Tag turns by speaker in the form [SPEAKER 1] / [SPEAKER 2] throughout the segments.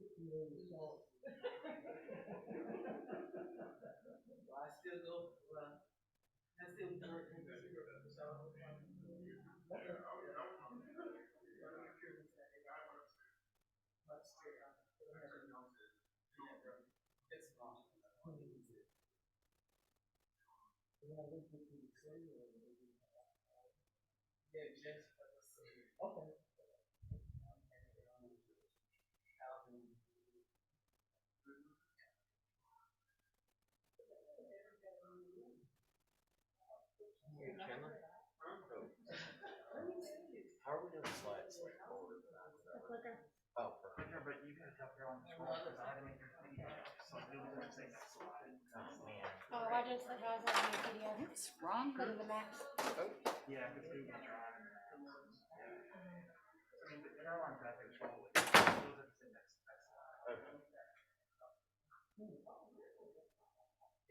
[SPEAKER 1] I still go, well, I still work in the so. It's wrong. Yeah, just for the city. Okay.
[SPEAKER 2] Chandler? Oh, how are we doing slides like forward? Oh, perfect.
[SPEAKER 3] But you gotta tell Carol on the scroll because I had to make her PDF, so I knew we were gonna say next slide.
[SPEAKER 2] Oh, man.
[SPEAKER 4] Oh, I just had that in the PDF.
[SPEAKER 5] What's wrong?
[SPEAKER 4] Go to the max.
[SPEAKER 3] Yeah, because Google Drive. I mean, but Caroline's got control. We'll have to say next slide.
[SPEAKER 2] Okay.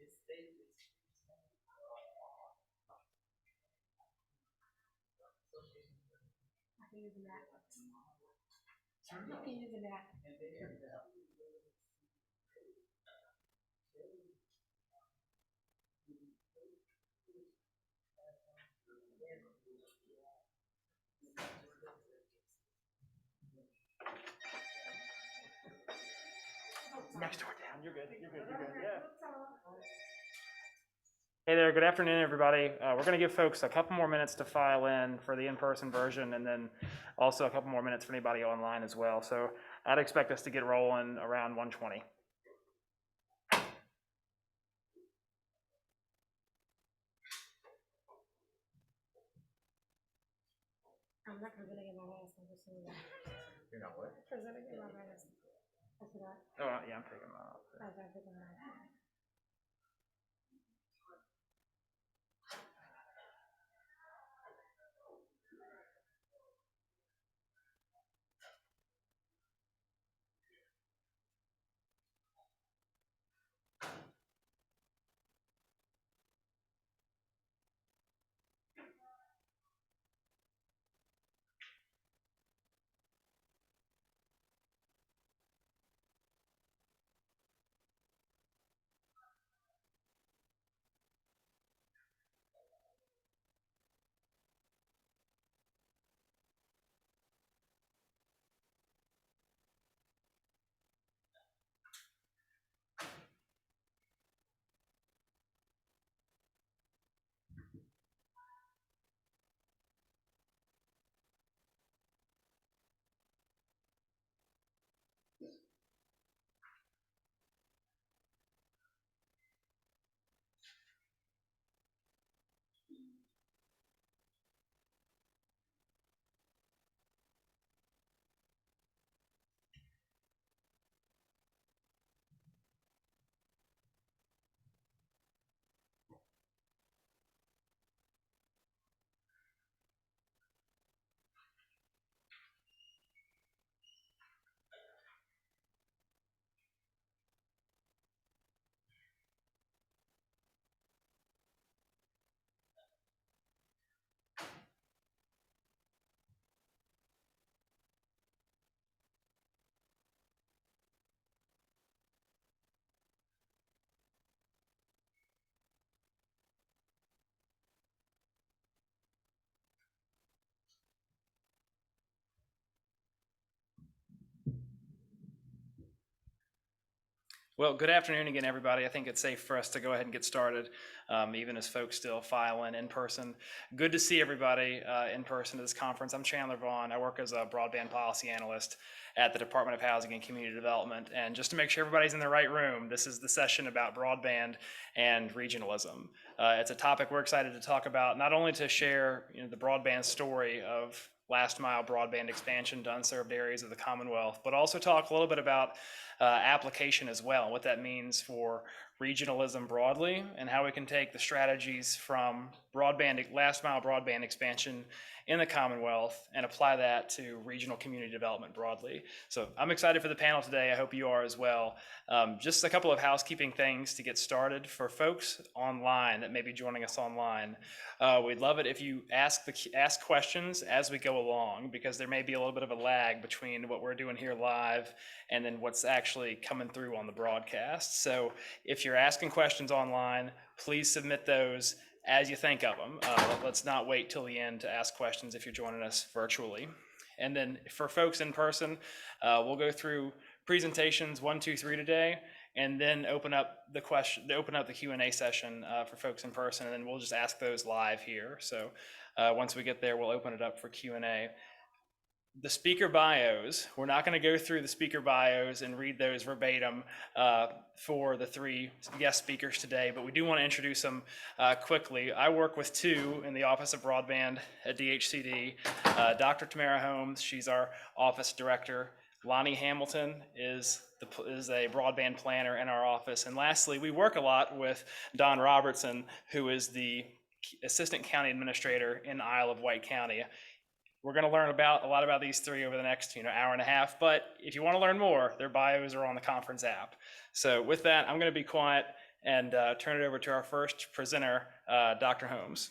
[SPEAKER 1] It's stated.
[SPEAKER 4] I can use the Mac. You can use the Mac.
[SPEAKER 3] Next door down. You're good. You're good. You're good. Yeah. Hey there, good afternoon, everybody. We're going to give folks a couple more minutes to file in for the in-person version, and then also a couple more minutes for anybody online as well. So I'd expect us to get rolling around 1:20.
[SPEAKER 4] I'm not presenting in my last. I'm just saying that.
[SPEAKER 2] You're not what?
[SPEAKER 4] Presenting in my last. I forgot.
[SPEAKER 3] Oh, yeah, I'm taking that off.
[SPEAKER 4] I was thinking that.
[SPEAKER 3] Well, good afternoon again, everybody. I think it's safe for us to go ahead and get started, even as folks still file in person. Good to see everybody in person at this conference. I'm Chandler Vaughn. I work as a broadband policy analyst at the Department of Housing and Community Development. And just to make sure everybody's in the right room, this is the session about broadband and regionalism. It's a topic we're excited to talk about, not only to share the broadband story of last mile broadband expansion to unserved areas of the Commonwealth, but also talk a little bit about application as well, what that means for regionalism broadly and how we can take the strategies from last mile broadband expansion in the Commonwealth and apply that to regional community development broadly. So I'm excited for the panel today. I hope you are as well. Just a couple of housekeeping things to get started for folks online that may be joining us online. We'd love it if you ask questions as we go along, because there may be a little bit of a lag between what we're doing here live and then what's actually coming through on the broadcast. So if you're asking questions online, please submit those as you think of them. Let's not wait till the end to ask questions if you're joining us virtually. And then for folks in person, we'll go through presentations 1, 2, 3 today, and then open up the Q&A session for folks in person, and then we'll just ask those live here. So once we get there, we'll open it up for Q&A. The speaker bios, we're not going to go through the speaker bios and read those verbatim for the 3 guest speakers today, but we do want to introduce them quickly. I work with 2 in the Office of Broadband at DHCD. Dr. Tamara Holmes, she's our office director. Lonnie Hamilton is a broadband planner in our office. And lastly, we work a lot with Don Robertson, who is the Assistant County Administrator in Isle of Wight County. We're going to learn a lot about these 3 over the next hour and a half, but if you want to learn more, their bios are on the conference app. So with that, I'm going to be quiet and turn it over to our first presenter, Dr. Holmes.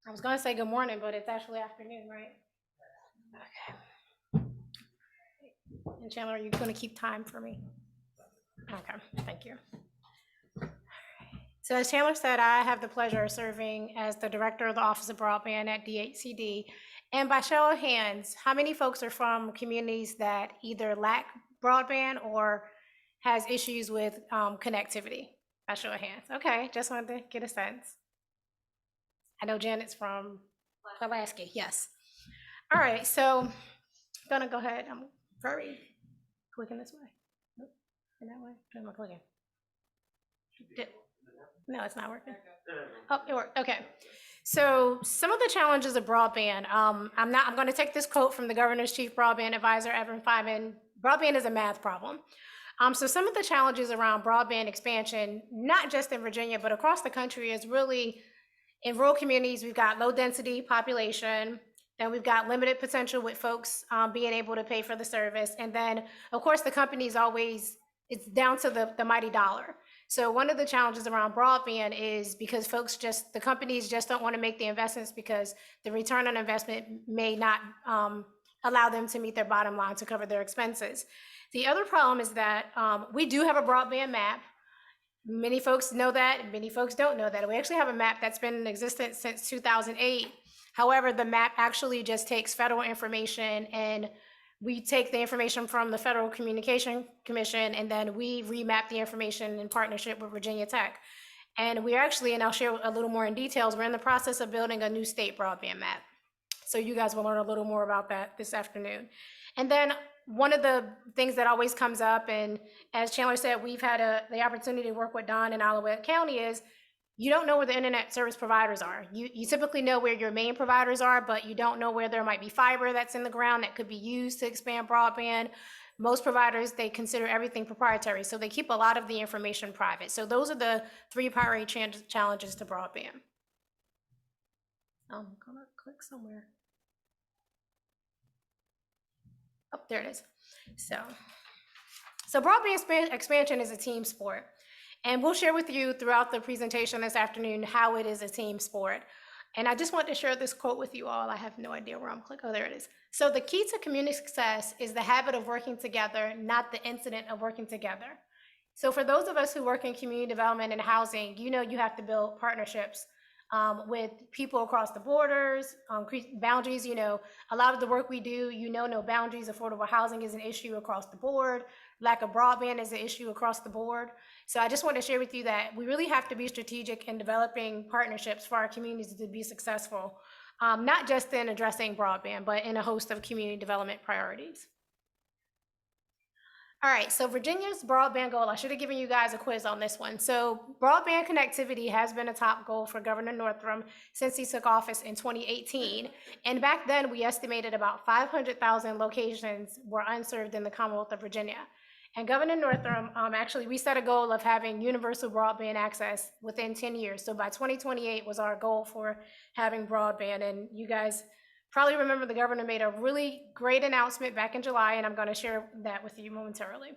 [SPEAKER 4] I was going to say good morning, but it's actually afternoon, right? Okay. And Chandler, are you going to keep time for me? Okay, thank you. So as Chandler said, I have the pleasure of serving as the director of the Office of Broadband at DHCD. And by show of hands, how many folks are from communities that either lack broadband or has issues with connectivity? By show of hands. Okay, just wanted to get a sense. I know Janet's from Pulaski, yes. All right, so I'm gonna go ahead. I'm very clicking this way. Nope, in that way. Am I clicking? No, it's not working. Oh, it worked. Okay. So some of the challenges of broadband. I'm going to take this quote from the Governor's Chief Broadband Advisor, Evan Feynman. Broadband is a math problem. So some of the challenges around broadband expansion, not just in Virginia, but across the country, is really in rural communities. We've got low density population. Then we've got limited potential with folks being able to pay for the service. And then, of course, the companies it's down to the mighty dollar. So one of the challenges around broadband is because the companies just don't want to make the investments because the return on investment may not allow them to meet their bottom line to cover their expenses. The other problem is that we do have a broadband map. Many folks know that, many folks don't know that. We actually have a map that's been in existence since 2008. However, the map actually just takes federal information, and we take the information from the Federal Communication Commission, and then we remap the information in partnership with Virginia Tech. And we actually, and I'll share a little more in details, we're in the process of building a new state broadband map. So you guys will learn a little more about that this afternoon. And then one of the things that always comes up, and as Chandler said, we've had the opportunity to work with Don in Isle of Wight County, is you don't know where the internet service providers are. You typically know where your main providers are, but you don't know where there might be fiber that's in the ground that could be used to expand broadband. Most providers, they consider everything proprietary, so they keep a lot of the information private. So those are the 3 primary challenges to broadband. I'm gonna click somewhere. Oh, there it is. So broadband expansion is a team sport. And we'll share with you throughout the presentation this afternoon how it is a team sport. And I just want to share this quote with you all. I have no idea where I'm clicking. Oh, there it is. So the key to community success is the habit of working together, not the incident of working together. So for those of us who work in community development and housing, you have to build partnerships with people across the borders, boundaries. A lot of the work we do, no boundaries. Affordable housing is an issue across the board. Lack of broadband is an issue across the board. So I just want to share with you that we really have to be strategic in developing partnerships for our communities to be successful, not just in addressing broadband, but in a host of community development priorities. All right, so Virginia's broadband goal, I should have given you guys a quiz on this one. So broadband connectivity has been a top goal for Governor Northam since he took office in 2018. And back then, we estimated about 500,000 locations were unserved in the Commonwealth of Virginia. And Governor Northam, actually, we set a goal of having universal broadband access within 10 years. So by 2028 was our goal for having broadband. And you guys probably remember the governor made a really great announcement back in July, and I'm going to share that with you momentarily.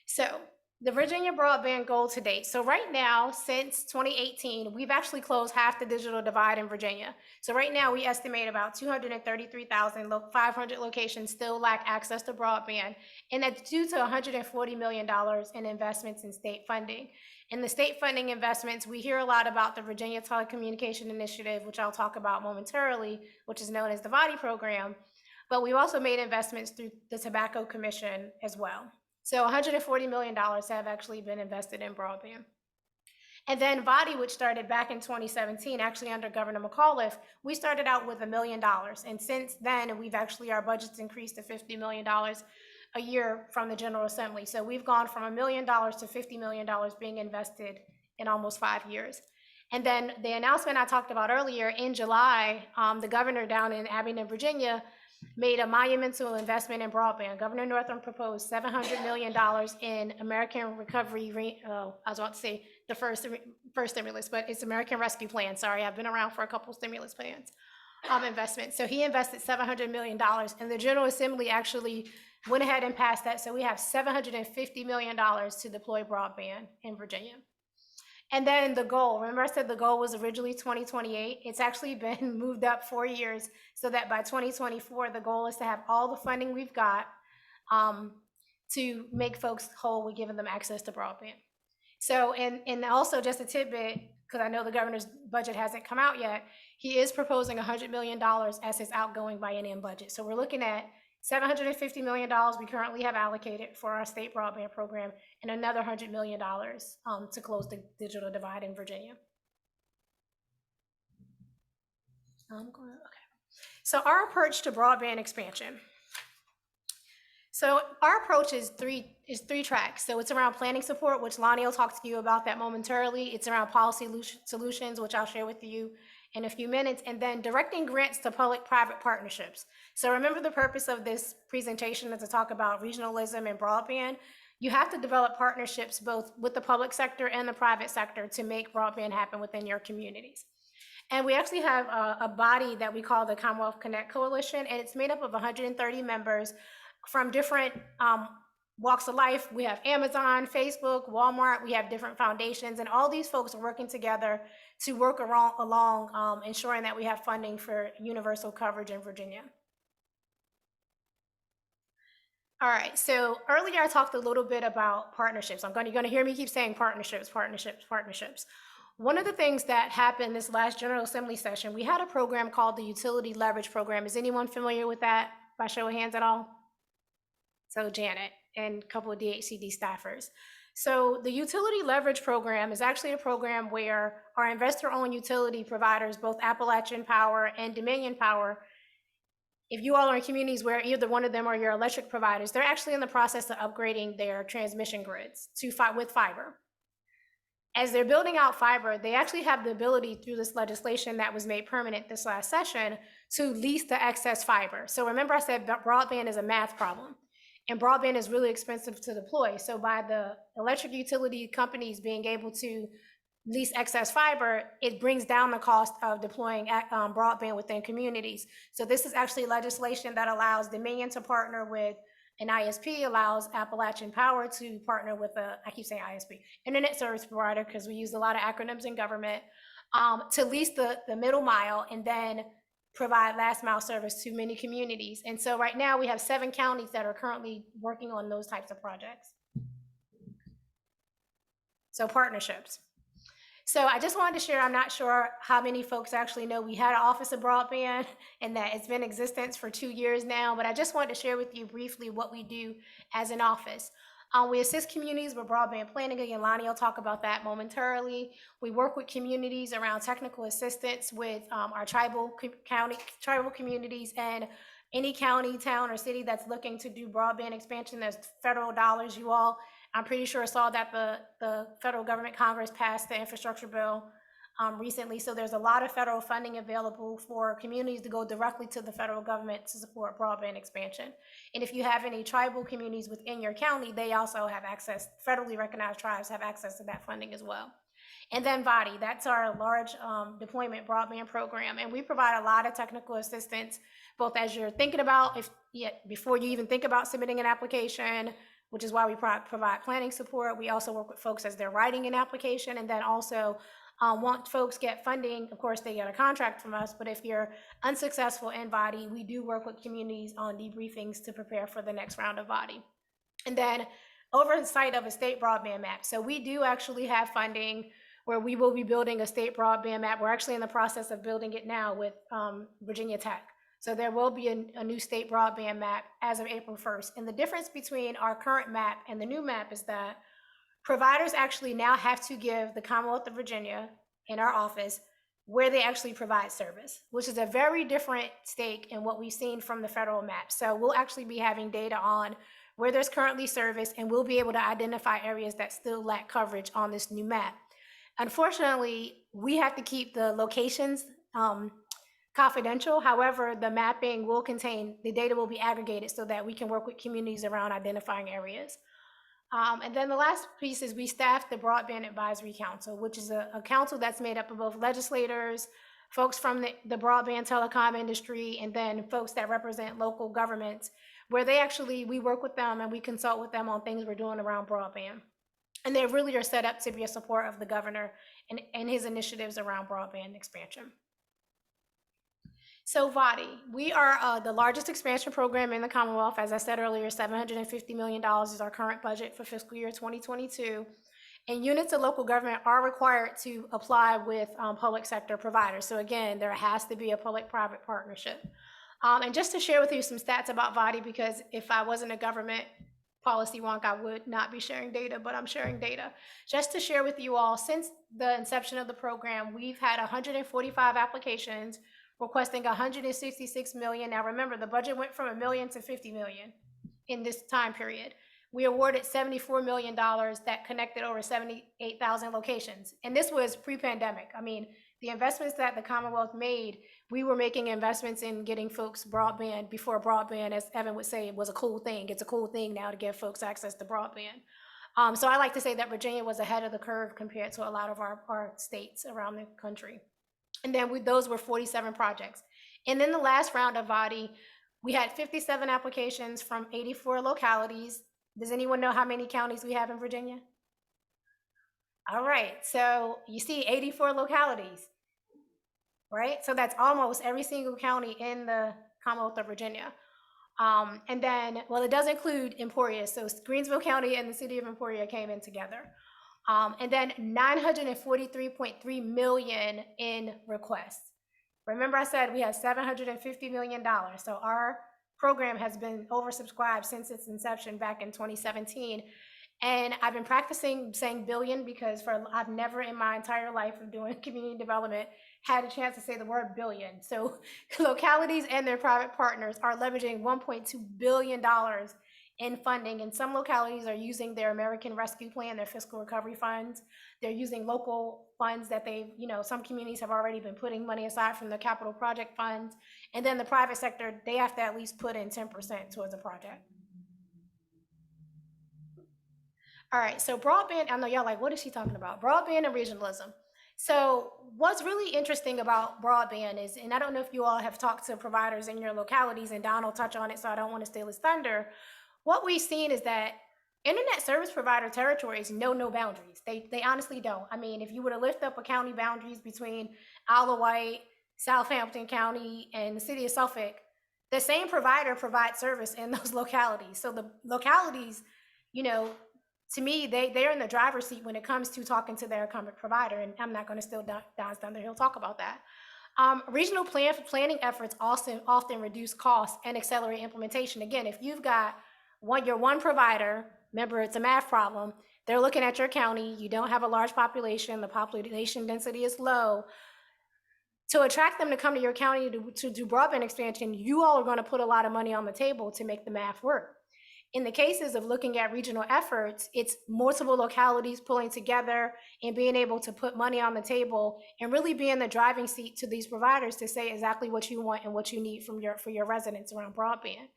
[SPEAKER 4] So the Virginia broadband goal to date. So right now, since 2018, we've actually closed half the digital divide in Virginia. So right now, we estimate about 233,500 locations still lack access to broadband, and that's due to $140 million in investments in state funding. In the state funding investments, we hear a lot about the Virginia Telecommunication Initiative, which I'll talk about momentarily, which is known as the VADI program, but we've also made investments through the Tobacco Commission as well. So $140 million have actually been invested in broadband. And then VADI, which started back in 2017, actually under Governor McAuliffe, we started out with $1 million. And since then, our budget's increased to $50 million a year from the General Assembly. So we've gone from $1 million to $50 million being invested in almost 5 years. And then the announcement I talked about earlier, in July, the governor down in Abingdon, Virginia, made a monumental investment in broadband. Governor Northam proposed $700 million in American Recovery, I was about to say the first stimulus, but it's American Rescue Plan. Sorry, I've been around for a couple stimulus plans investments. So he invested $700 million, and the General Assembly actually went ahead and passed that. So we have $750 million to deploy broadband in Virginia. And then the goal, remember I said the goal was originally 2028. It's actually been moved up 4 years so that by 2024, the goal is to have all the funding we've got to make folks whole with giving them access to broadband. So, and also just a tidbit, because I know the governor's budget hasn't come out yet, he is proposing $100 million as his outgoing biennium budget. So we're looking at $750 million we currently have allocated for our state broadband program, and another $100 million to close the digital divide in Virginia. So our approach to broadband expansion. So our approach is three tracks. So it's around planning support, which Lonnie will talk to you about that momentarily. It's around policy solutions, which I'll share with you in a few minutes, and then directing grants to public-private partnerships. So remember, the purpose of this presentation is to talk about regionalism and broadband. You have to develop partnerships both with the public sector and the private sector to make broadband happen within your communities. And we actually have a body that we call the Commonwealth Connect Coalition, and it's made up of 130 members from different walks of life. We have Amazon, Facebook, Walmart, we have different foundations, and all these folks are working together to work along ensuring that we have funding for universal coverage in Virginia. All right, so earlier I talked a little bit about partnerships. You're gonna hear me keep saying partnerships, partnerships, partnerships. One of the things that happened this last General Assembly session, we had a program called the Utility Leverage Program. Is anyone familiar with that by show of hands at all? So Janet and a couple of DHCD staffers. So the Utility Leverage Program is actually a program where our investor-owned utility providers, both Appalachian Power and Dominion Power, if you all are in communities where either one of them are your electric providers, they're actually in the process of upgrading their transmission grids with fiber. As they're building out fiber, they actually have the ability through this legislation that was made permanent this last session to lease the excess fiber. So remember I said broadband is a math problem, and broadband is really expensive to deploy. So by the electric utility companies being able to lease excess fiber, it brings down the cost of deploying broadband within communities. So this is actually legislation that allows Dominion to partner with an ISP, allows Appalachian Power to partner with I keep saying ISP, Internet Service Provider, because we use a lot of acronyms in government, to lease the middle mile and then provide last mile service to many communities. And so right now we have 7 counties that are currently working on those types of projects. So partnerships. So I just wanted to share, I'm not sure how many folks actually know we had an Office of Broadband and that it's been in existence for 2 years now, but I just wanted to share with you briefly what we do as an office. We assist communities with broadband planning. Again, Lonnie will talk about that momentarily. We work with communities around technical assistance with our tribal communities and any county, town, or city that's looking to do broadband expansion, there's federal dollars. You all, I'm pretty sure, saw that the federal government Congress passed the infrastructure bill recently. So there's a lot of federal funding available for communities to go directly to the federal government to support broadband expansion. And if you have any tribal communities within your county, they also have access, federally recognized tribes have access to that funding as well. And then VADI, that's our large deployment broadband program. And we provide a lot of technical assistance, both as you're thinking about, before you even think about submitting an application, which is why we provide planning support. We also work with folks as they're writing an application, and then also once folks get funding, of course, they get a contract from us, but if you're unsuccessful in VADI, we do work with communities on debriefings to prepare for the next round of VADI. And then oversight of a state broadband map. So we do actually have funding where we will be building a state broadband map. We're actually in the process of building it now with Virginia Tech. So there will be a new state broadband map as of April 1st. And the difference between our current map and the new map is that providers actually now have to give the Commonwealth of Virginia in our office where they actually provide service, which is a very different stake in what we've seen from the federal map. So we'll actually be having data on where there's currently service, and we'll be able to identify areas that still lack coverage on this new map. Unfortunately, we have to keep the locations confidential. However, the mapping will contain, the data will be aggregated so that we can work with communities around identifying areas. And then the last piece is we staff the Broadband Advisory Council, which is a council that's made up of both legislators, folks from the broadband telecom industry, and then folks that represent local governments, where we work with them and we consult with them on things we're doing around broadband. And they really are set up to be a support of the governor and his initiatives around broadband expansion. So VADI, we are the largest expansion program in the Commonwealth. As I said earlier, $750 million is our current budget for fiscal year 2022. And units of local government are required to apply with public sector providers. So again, there has to be a public-private partnership. And just to share with you some stats about VADI, because if I wasn't a government policy wonk, I would not be sharing data, but I'm sharing data. Just to share with you all, since the inception of the program, we've had 145 applications requesting 166 million. Now remember, the budget went from $1 million to 50 million in this time period. We awarded $74 million that connected over 78,000 locations. And this was pre-pandemic. I mean, the investments that the Commonwealth made, we were making investments in getting folks broadband before broadband, as Evan would say, was a cool thing. It's a cool thing now to give folks access to broadband. So I like to say that Virginia was ahead of the curve compared to a lot of our states around the country. And then those were 47 projects. And then the last round of VADI, we had 57 applications from 84 localities. Does anyone know how many counties we have in Virginia? All right, so you see 84 localities, right? So that's almost every single county in the Commonwealth of Virginia. And then, well, it does include Emporia. So Greensville County and the city of Emporia came in together. And then 943.3 million in requests. Remember I said we had $750 million. So our program has been oversubscribed since its inception back in 2017. And I've been practicing saying billion because I've never in my entire life of doing community development had a chance to say the word billion. So localities and their private partners are leveraging $1.2 billion in funding, and some localities are using their American Rescue Plan, their fiscal recovery funds. They're using local funds that some communities have already been putting money aside from the capital project funds. And then the private sector, they have to at least put in 10% towards a project. All right, so broadband, I know y'all like, what is she talking about? Broadband and regionalism. So what's really interesting about broadband is, and I don't know if you all have talked to providers in your localities, and Don will touch on it, so I don't want to steal his thunder. What we've seen is that internet service provider territories know no boundaries. They honestly don't. I mean, if you were to lift up a county boundaries between Isle of Wight, Southampton County, and the city of Suffolk, the same provider provides service in those localities. So the localities, to me, they're in the driver's seat when it comes to talking to their incumbent provider, and I'm not going to steal Don's thunder. He'll talk about that. Regional planning efforts also often reduce costs and accelerate implementation. Again, if you've got your one provider, remember it's a math problem, they're looking at your county, you don't have a large population, the population density is low, To attract them to come to your county to do broadband expansion, you all are going to put a lot of money on the table to make the math work. In the cases of looking at regional efforts, it's multiple localities pulling together and being able to put money on the table and really be in the driving seat to these providers to say exactly what you want and what you need for your residents around broadband.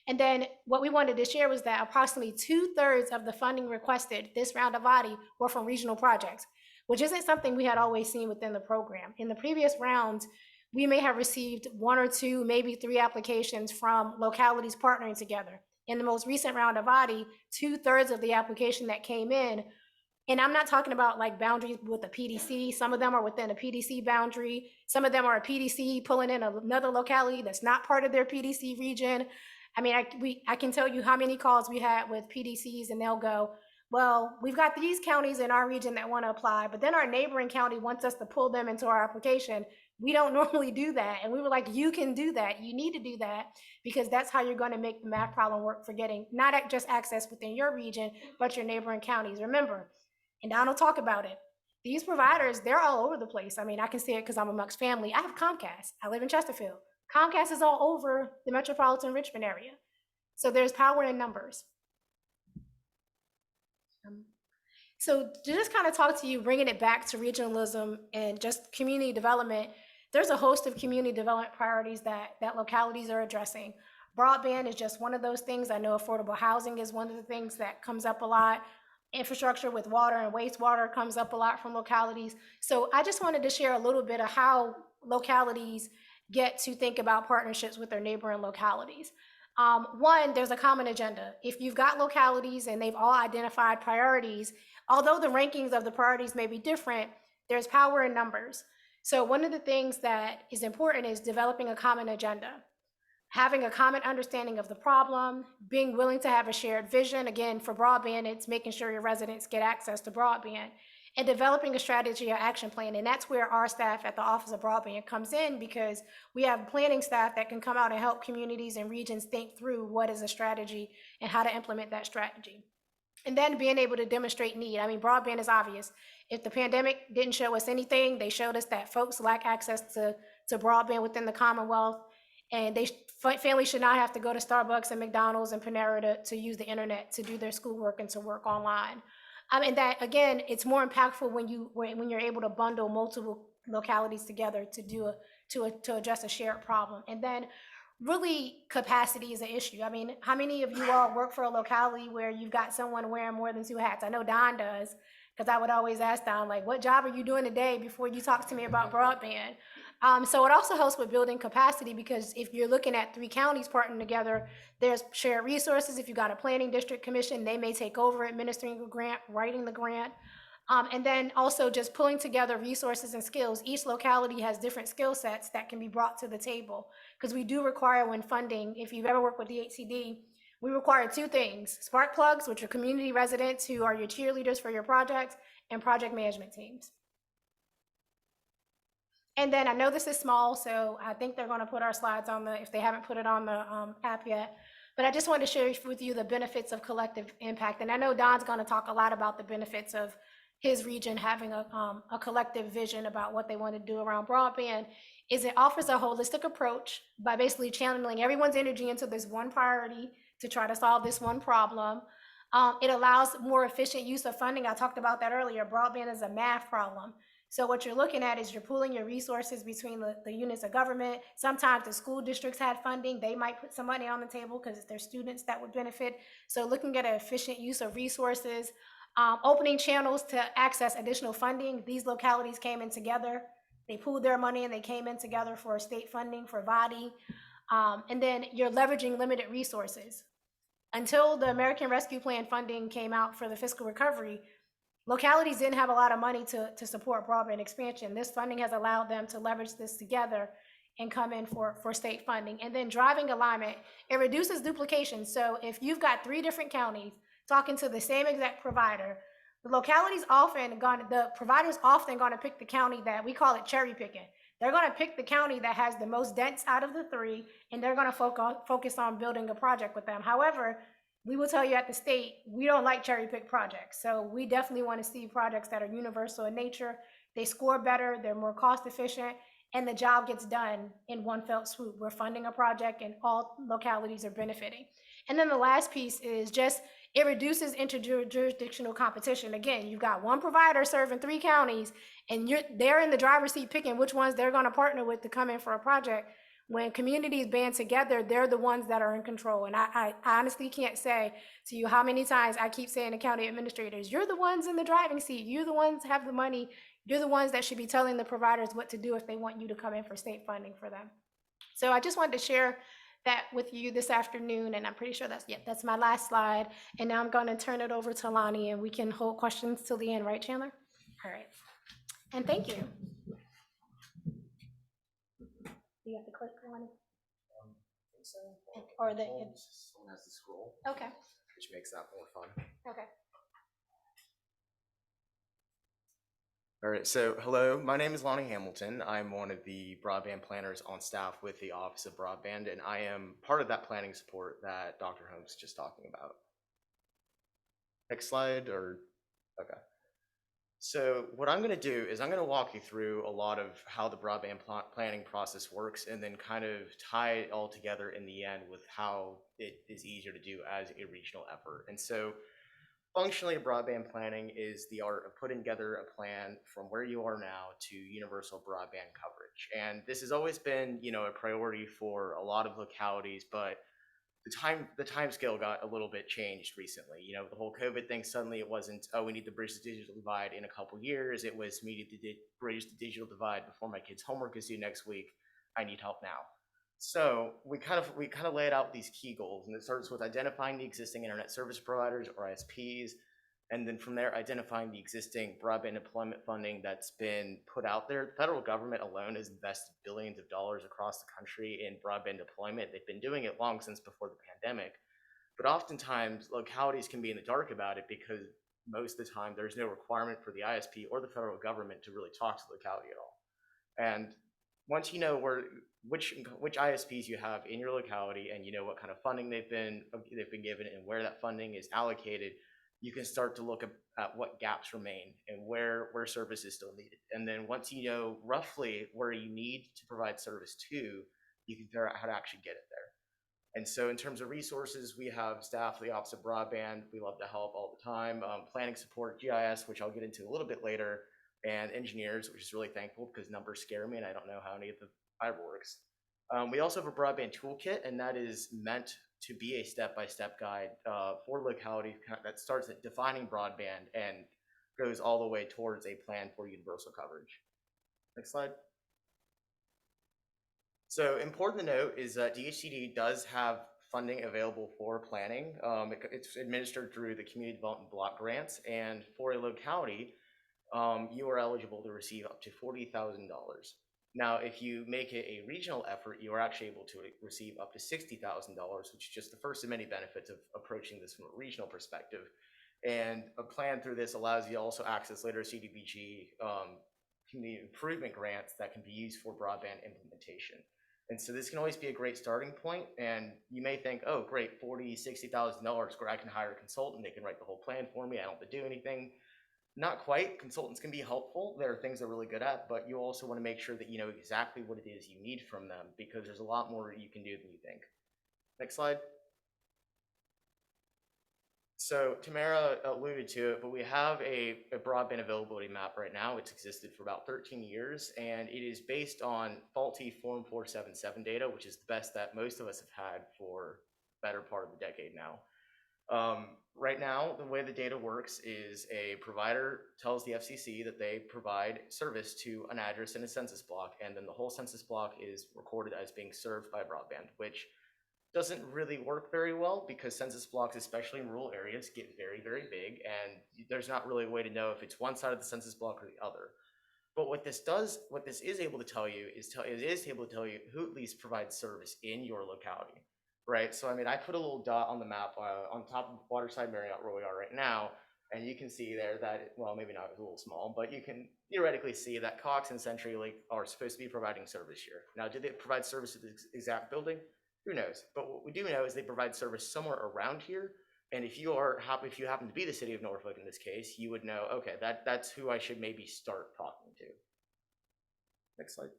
[SPEAKER 4] And then what we wanted to share was that approximately 2/3 of the funding requested this round of VADI were from regional projects, which isn't something we had always seen within the program. In the previous rounds, we may have received 1 or 2, maybe 3 applications from localities partnering together. In the most recent round of VADI, 2/3 of the application that came in, and I'm not talking about like boundaries with a PDC. Some of them are within a PDC boundary. Some of them are a PDC pulling in another locality that's not part of their PDC region. I mean, I can tell you how many calls we had with PDCs, and they'll go, well, we've got these counties in our region that want to apply, but then our neighboring county wants us to pull them into our application. We don't normally do that. And we were like, you can do that. You need to do that because that's how you're going to make the math problem work for getting not just access within your region, but your neighboring counties. Remember, and Don will talk about it, these providers, they're all over the place. I mean, I can see it because I'm amongst family. I have Comcast. I live in Chesterfield. Comcast is all over the metropolitan Richmond area. So there's power in numbers. So to just kind of talk to you, bringing it back to regionalism and just community development, there's a host of community development priorities that localities are addressing. Broadband is just one of those things. I know affordable housing is one of the things that comes up a lot. Infrastructure with water and wastewater comes up a lot from localities. So I just wanted to share a little bit of how localities get to think about partnerships with their neighboring localities. One, there's a common agenda. If you've got localities and they've all identified priorities, although the rankings of the priorities may be different, there's power in numbers. So one of the things that is important is developing a common agenda, having a common understanding of the problem, being willing to have a shared vision. Again, for broadband, it's making sure your residents get access to broadband, and developing a strategy or action plan. And that's where our staff at the Office of Broadband comes in, because we have planning staff that can come out and help communities and regions think through what is a strategy and how to implement that strategy. And then being able to demonstrate need. I mean, broadband is obvious. If the pandemic didn't show us anything, they showed us that folks lack access to broadband within the Commonwealth, and families should not have to go to Starbucks and McDonald's and Panera to use the internet to do their schoolwork and to work online. And that, again, it's more impactful when you're able to bundle multiple localities together to address a shared problem. And then really capacity is an issue. I mean, how many of you all work for a locality where you've got someone wearing more than 2 hats? I know Don does, because I would always ask Don, like, what job are you doing today before you talk to me about broadband? So it also helps with building capacity, because if you're looking at 3 counties partnering together, there's shared resources. If you've got a planning district commission, they may take over administering the grant, writing the grant. And then also just pulling together resources and skills. Each locality has different skill sets that can be brought to the table, because we do require, when funding, if you've ever worked with DHCD, we require 2 things: spark plugs, which are community residents who are your cheerleaders for your projects, and project management teams. And then I know this is small, so I think they're going to put our slides on if they haven't put it on the app yet. But I just wanted to share with you the benefits of collective impact. And I know Don's going to talk a lot about the benefits of his region having a collective vision about what they want to do around broadband. Is it offers a holistic approach by basically channeling everyone's energy into this one priority to try to solve this one problem. It allows more efficient use of funding. I talked about that earlier. Broadband is a math problem. So what you're looking at is you're pooling your resources between the units of government. Sometimes the school districts had funding. They might put some money on the table because it's their students that would benefit. So looking at an efficient use of resources, opening channels to access additional funding. These localities came in together. They pooled their money and they came in together for state funding for VADI. And then you're leveraging limited resources. Until the American Rescue Plan funding came out for the fiscal recovery, localities didn't have a lot of money to support broadband expansion. This funding has allowed them to leverage this together and come in for state funding. And then driving alignment, it reduces duplication. So if you've got 3 different counties talking to the same exact provider, the provider's often gonna pick the county that, we call it cherry picking. They're gonna pick the county that has the most dense out of the 3, and they're gonna focus on building a project with them. However, we will tell you at the state, we don't like cherry pick projects. So we definitely want to see projects that are universal in nature. They score better, they're more cost efficient, and the job gets done in one fell swoop. We're funding a project and all localities are benefiting. And then the last piece is just, it reduces interjurisdictional competition. Again, you've got one provider serving 3 counties, and they're in the driver's seat picking which ones they're gonna partner with to come in for a project. When communities band together, they're the ones that are in control. And I honestly can't say to you how many times I keep saying to county administrators, you're the ones in the driving seat, you're the ones that have the money, you're the ones that should be telling the providers what to do if they want you to come in for state funding for them. So I just wanted to share that with you this afternoon, and I'm pretty sure that's my last slide. And now I'm going to turn it over to Lonnie, and we can hold questions till the end, right, Chandler? All right. And thank you. Do you have to click, Lonnie?
[SPEAKER 2] I think so.
[SPEAKER 4] Or the-
[SPEAKER 2] Someone has to scroll,
[SPEAKER 4] Okay,
[SPEAKER 2] which makes that more fun.
[SPEAKER 4] okay.
[SPEAKER 2] All right, so hello, my name is Lonnie Hamilton. I'm one of the broadband planners on staff with the Office of Broadband, and I am part of that planning support that Dr. Holmes was just talking about. Next slide, or, okay. So what I'm gonna do is I'm gonna walk you through a lot of how the broadband planning process works, and then kind of tie it all together in the end with how it is easier to do as a regional effort. And so functionally, broadband planning is the art of putting together a plan from where you are now to universal broadband coverage. And this has always been, a priority for a lot of localities, but the time scale got a little bit changed recently. The whole COVID thing, suddenly it wasn't, oh, we need to bridge the digital divide in a couple years. It was, we need to bridge the digital divide before my kid's homework is due next week. I need help now. So we kind of laid out these key goals, and it starts with identifying the existing internet service providers, or ISPs, and then from there identifying the existing broadband deployment funding that's been put out there. The federal government alone has invested billions of dollars across the country in broadband deployment. They've been doing it long since before the pandemic, but oftentimes localities can be in the dark about it because most of the time there's no requirement for the ISP or the federal government to really talk to the locality at all. And once you know which ISPs you have in your locality, and you know what kind of funding they've been given and where that funding is allocated, you can start to look at what gaps remain and where service is still needed. And then once you know roughly where you need to provide service to, you can figure out how to actually get it there. And so in terms of resources, we have staff of the Office of Broadband. We love to help all the time. Planning support, GIS, which I'll get into a little bit later, and engineers, which is really thankful because numbers scare me and I don't know how any of the fiber works. We also have a broadband toolkit, and that is meant to be a step-by-step guide for locality that starts at defining broadband and goes all the way towards a plan for universal coverage. Next slide. So important to note is that DHCD does have funding available for planning. It's administered through the Community Development Block Grants, and for a locality, you are eligible to receive up to $40,000. Now, if you make it a regional effort, you are actually able to receive up to $60,000, which is just the first of many benefits of approaching this from a regional perspective. And a plan through this allows you to also access later CDBG community improvement grants that can be used for broadband implementation. And so this can always be a great starting point. And you may think, oh, great, $40,000, $60,000 where I can hire a consultant. They can write the whole plan for me. I don't have to do anything. Not quite. Consultants can be helpful. There are things they're really good at, but you also want to make sure that you know exactly what it is you need from them, because there's a lot more you can do than you think. Next slide. So Tamara alluded to it, but we have a broadband availability map right now. It's existed for about 13 years, and it is based on faulty Form 477 data, which is the best that most of us have had for the better part of the decade now. Right now, the way the data works is a provider tells the FCC that they provide service to an address in a census block, and then the whole census block is recorded as being served by broadband, which doesn't really work very well because census blocks, especially in rural areas, get very, very big, and there's not really a way to know if it's one side of the census block or the other. But what this is able to tell you is it is able to tell you who at least provides service in your locality. Right, so I mean, I put a little dot on the map on top of Waterside Marriott where we are right now, and you can see there that, well, maybe not, it's a little small, but you can theoretically see that Cox and CenturyLink are supposed to be providing service here. Now, did they provide service to the exact building? Who knows? But what we do know is they provide service somewhere around here, and if you happen to be the city of Norfolk in this case, you would know, okay, that's who I should maybe start talking to. Next slide.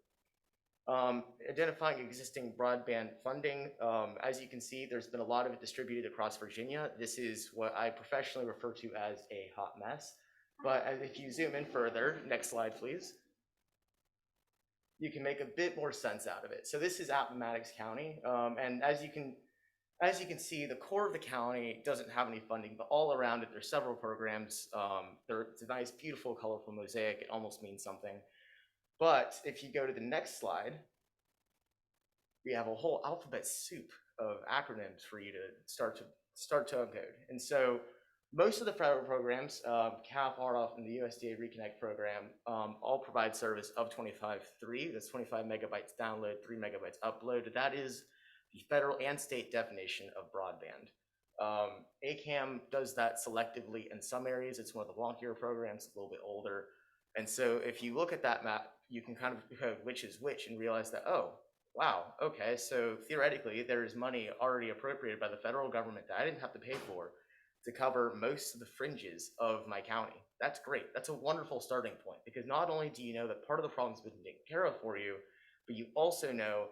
[SPEAKER 2] Identifying existing broadband funding. As you can see, there's been a lot of it distributed across Virginia. This is what I professionally refer to as a hot mess. But if you zoom in further, next slide, please, you can make a bit more sense out of it. So this is Appomattox County, and as you can see, the core of the county doesn't have any funding, but all around it, there's several programs. It's a nice, beautiful, colorful mosaic. It almost means something. But if you go to the next slide, we have a whole alphabet soup of acronyms for you to start to encode. And so most of the federal programs, CAF, RDOF, and the USDA Reconnect program, all provide service of 25.3. That's 25 megabytes download, 3 megabytes upload. That is the federal and state definition of broadband. ACAM does that selectively in some areas. It's one of the wonkier programs, a little bit older. And so if you look at that map, you can kind of code which is which and realize that, oh, wow, okay, so theoretically there is money already appropriated by the federal government that I didn't have to pay for to cover most of the fringes of my county. That's great. That's a wonderful starting point, because not only do you know that part of the problem's been taken care of for you, but you also know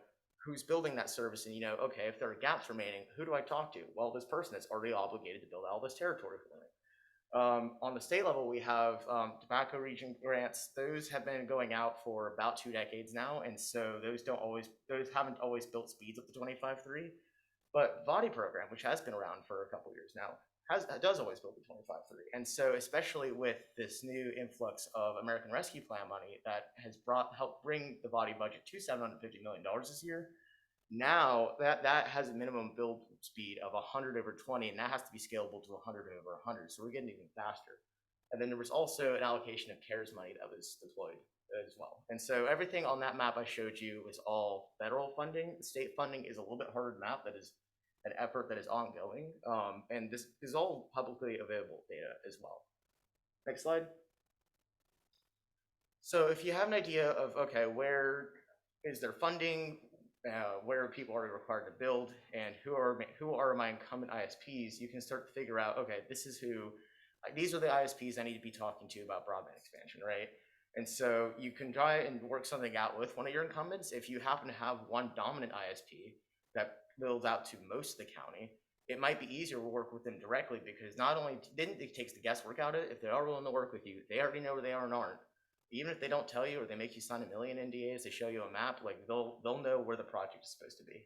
[SPEAKER 2] who's building that service, and you know, okay, if there are gaps remaining, who do I talk to? Well, this person is already obligated to build all this territory for me. On the state level, we have tobacco region grants. Those have been going out for about 2 decades now, and so those haven't always built speeds up to 25.3. But VADI program, which has been around for a couple years now, does always build to 25.3. And so, especially with this new influx of American Rescue Plan money that has helped bring the VADI budget to $750 million this year, now that has a minimum build speed of 100 over 20, and that has to be scalable to 100 over 100. So we're getting even faster. And then there was also an allocation of CARES money that was deployed as well. And so everything on that map I showed you was all federal funding. The state funding is a little bit harder to map. That is an effort that is ongoing. And this is all publicly available data as well. Next slide. So if you have an idea of, okay, where is there funding, where are people already required to build, and who are my incumbent ISPs, you can start to figure out, okay, these are the ISPs I need to be talking to about broadband expansion, right? And so you can try and work something out with one of your incumbents. If you happen to have one dominant ISP that builds out to most of the county, it might be easier to work with them directly, because not only it takes the guesswork out of it, if they are willing to work with you, they already know where they are and aren't. Even if they don't tell you, or they make you sign a million NDAs, they show you a map, like they'll know where the project is supposed to be.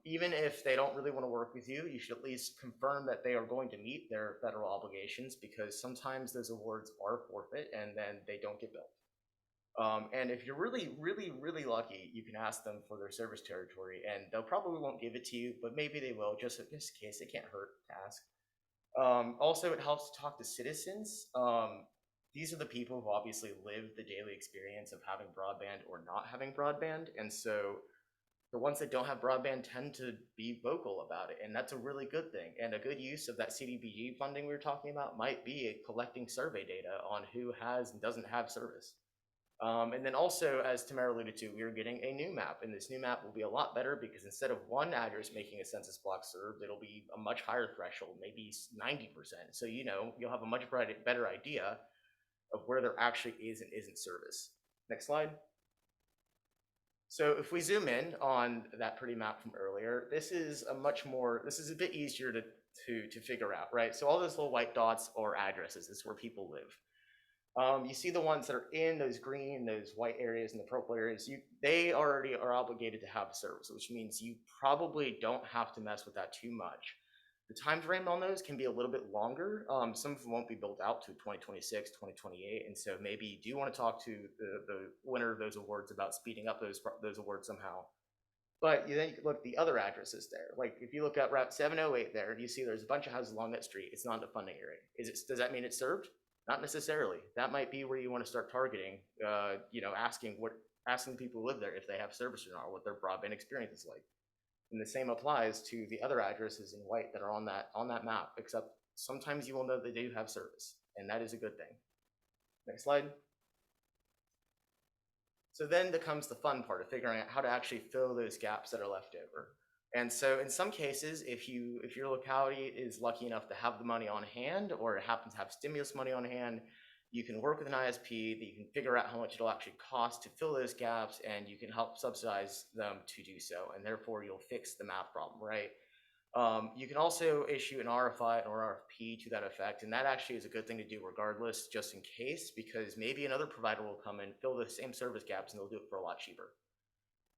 [SPEAKER 2] Even if they don't really want to work with you, you should at least confirm that they are going to meet their federal obligations, because sometimes those awards are forfeit and then they don't get built. And if you're really, really, really lucky, you can ask them for their service territory, and they'll probably won't give it to you, but maybe they will, just in case. It can't hurt to ask. Also, it helps to talk to citizens. These are the people who obviously live the daily experience of having broadband or not having broadband. And so the ones that don't have broadband tend to be vocal about it. And that's a really good thing. And a good use of that CDBG funding we were talking about might be collecting survey data on who has and doesn't have service. And then also, as Tamara alluded to, we are getting a new map. And this new map will be a lot better, because instead of one address making a census block served, it'll be a much higher threshold, maybe 90%. So, you'll have a much better idea of where there actually is and isn't service. Next slide. So if we zoom in on that pretty map from earlier, this is a bit easier to figure out, right? So all those little white dots are addresses. This is where people live. You see the ones that are in those green, those white areas, and the purple areas, they already are obligated to have service, which means you probably don't have to mess with that too much. The time frame on those can be a little bit longer. Some of them won't be built out to 2026, 2028, and so maybe you do want to talk to the winner of those awards about speeding up those awards somehow. But then you can look at the other addresses there. Like if you look at Route 708 there, you see there's a bunch of houses along that street. It's not in the funding area. Does that mean it's served? Not necessarily. That might be where you want to start targeting. Asking people who live there if they have service or not, what their broadband experience is like. And the same applies to the other addresses in white that are on that map, except sometimes you will know they do have service, and that is a good thing. Next slide. So then comes the fun part of figuring out how to actually fill those gaps that are left over. And so in some cases, if your locality is lucky enough to have the money on hand, or it happens to have stimulus money on hand, you can work with an ISP that you can figure out how much it'll actually cost to fill those gaps, and you can help subsidize them to do so, and therefore you'll fix the math problem, right? You can also issue an RFI or RFP to that effect, and that actually is a good thing to do regardless, just in case, because maybe another provider will come in, fill the same service gaps, and they'll do it for a lot cheaper.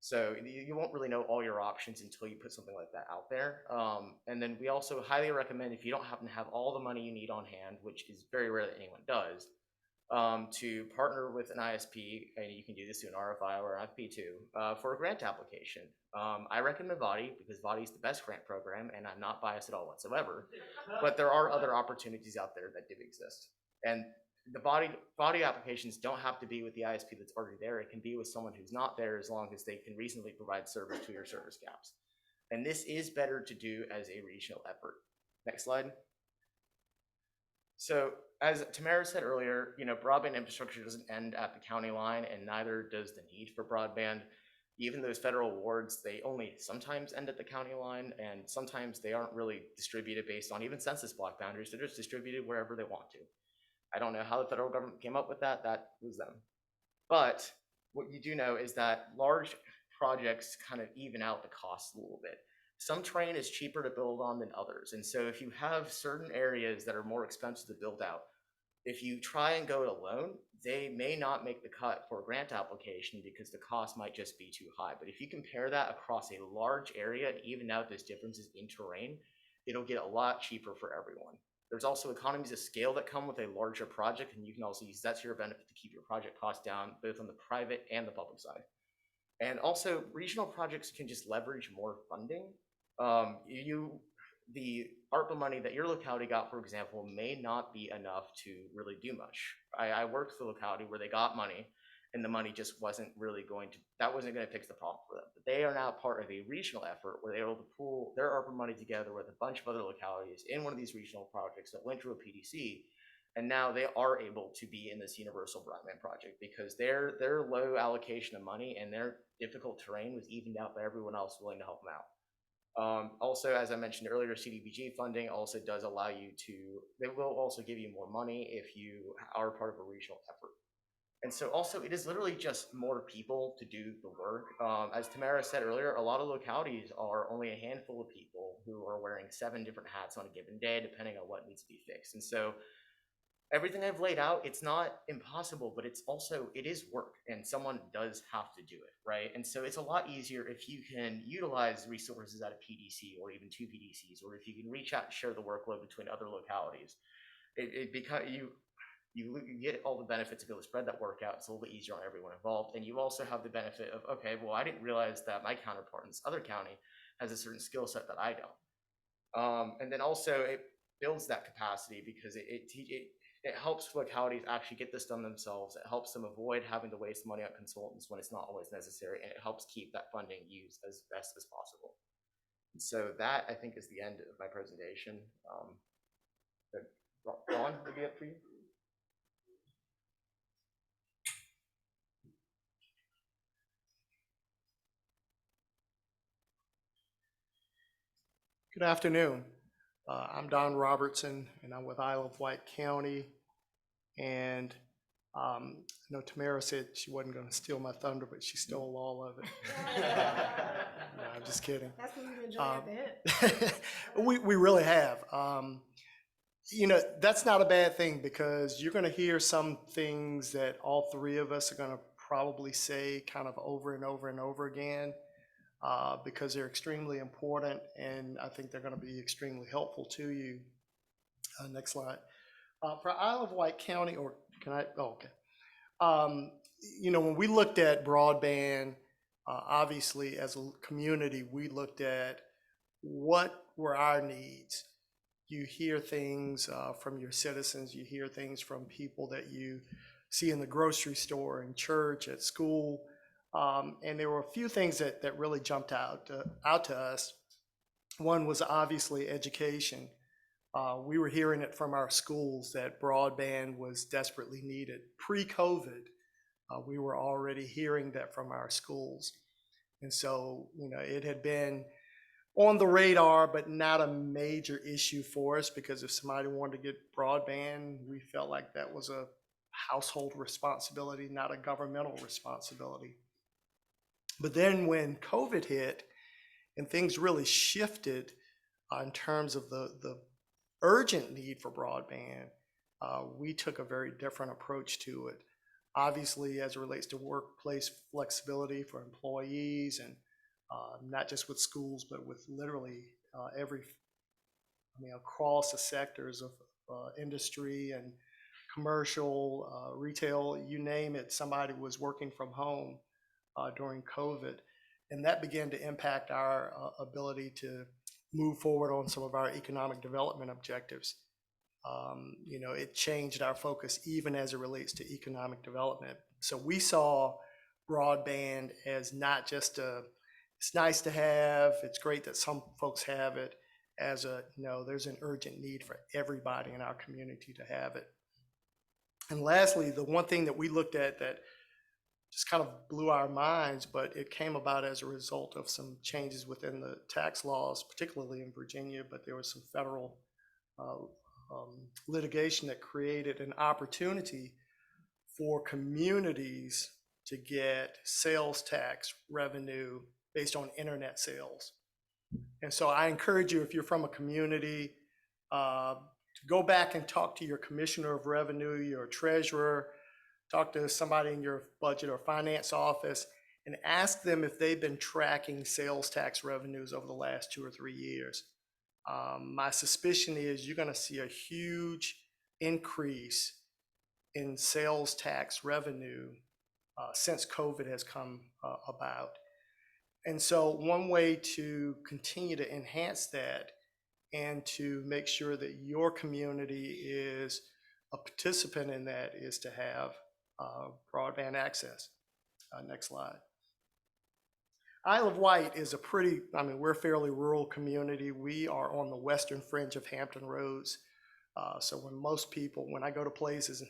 [SPEAKER 2] So you won't really know all your options until you put something like that out there. And then we also highly recommend, if you don't happen to have all the money you need on hand, which is very rare that anyone does, to partner with an ISP, and you can do this through an RFI or an RFP too, for a grant application. I recommend VADI because VADI is the best grant program, and I'm not biased at all whatsoever, but there are other opportunities out there that do exist. And the VADI applications don't have to be with the ISP that's already there. It can be with someone who's not there, as long as they can reasonably provide service to your service gaps. And this is better to do as a regional effort. Next slide. So as Tamara said earlier, broadband infrastructure doesn't end at the county line, and neither does the need for broadband. Even those federal awards, they only sometimes end at the county line, and sometimes they aren't really distributed based on even census block boundaries. They're just distributed wherever they want to. I don't know how the federal government came up with that. That was them. But what you do know is that large projects kind of even out the cost a little bit. Some terrain is cheaper to build on than others. And so if you have certain areas that are more expensive to build out, if you try and go it alone, they may not make the cut for a grant application because the cost might just be too high. But if you compare that across a large area and even out those differences in terrain, it'll get a lot cheaper for everyone. There's also economies of scale that come with a larger project, and you can also use that to your benefit to keep your project costs down, both on the private and the public side. And also, regional projects can just leverage more funding. The ARPA money that your locality got, for example, may not be enough to really do much. I worked for a locality where they got money, and the money just wasn't really going to fix the problem for them. But they are now part of a regional effort where they're able to pool their ARPA money together with a bunch of other localities in one of these regional projects that went through a PDC, and now they are able to be in this universal broadband project because their low allocation of money and their difficult terrain was evened out by everyone else willing to help them out. Also, as I mentioned earlier, CDBG funding also does allow you they will also give you more money if you are part of a regional effort. And so also it is literally just more people to do the work. As Tamara said earlier, a lot of localities are only a handful of people who are wearing 7 different hats on a given day, depending on what needs to be fixed. And so everything I've laid out, it's not impossible, but it is work, and someone does have to do it, right? And so it's a lot easier if you can utilize resources at a PDC or even 2 PDCs, or if you can reach out and share the workload between other localities. You get all the benefits of being able to spread that work out. It's a little bit easier on everyone involved. And you also have the benefit of, okay, well, I didn't realize that my counterpart in this other county has a certain skill set that I don't. And then also it builds that capacity because it helps localities actually get this done themselves. It helps them avoid having to waste money on consultants when it's not always necessary, and it helps keep that funding used as best as possible. And so that, I think, is the end of my presentation. Ron, would be up for you?
[SPEAKER 5] Good afternoon. I'm Don Robertson, and I'm with Isle of Wight County. And I know Tamara said she wasn't going to steal my thunder, but she stole all of it. No, I'm just kidding.
[SPEAKER 4] That's what we enjoy at the end.
[SPEAKER 5] We really have. That's not a bad thing because you're going to hear some things that all 3 of us are going to probably say kind of over and over and over again. Because they're extremely important, and I think they're going to be extremely helpful to you. Next slide. For Isle of Wight County, or can I? Oh, okay. When we looked at broadband, obviously as a community, we looked at what were our needs. You hear things from your citizens. You hear things from people that you see in the grocery store, in church, at school. And there were a few things that really jumped out to us. One was obviously education. We were hearing it from our schools that broadband was desperately needed. Pre-COVID, we were already hearing that from our schools. And so, it had been on the radar, but not a major issue for us because if somebody wanted to get broadband, we felt like that was a household responsibility, not a governmental responsibility. But then when COVID hit and things really shifted in terms of the urgent need for broadband, we took a very different approach to it. Obviously, as it relates to workplace flexibility for employees, and not just with schools, but with literally across the sectors of industry and commercial, retail, you name it, somebody was working from home during COVID. And that began to impact our ability to move forward on some of our economic development objectives. It changed our focus even as it relates to economic development. So we saw broadband as not just it's nice to have, it's great that some folks have it, as there's an urgent need for everybody in our community to have it. And lastly, the one thing that we looked at that just kind of blew our minds, but it came about as a result of some changes within the tax laws, particularly in Virginia, but there was some federal litigation that created an opportunity for communities to get sales tax revenue based on internet sales. And so I encourage you, if you're from a community, to go back and talk to your commissioner of revenue, your treasurer, talk to somebody in your budget or finance office, and ask them if they've been tracking sales tax revenues over the last 2 or 3 years. My suspicion is you're going to see a huge increase in sales tax revenue since COVID has come about. And so one way to continue to enhance that and to make sure that your community is a participant in that is to have broadband access. Next slide. Isle of Wight is we're a fairly rural community. We are on the western fringe of Hampton Roads. So when I go to places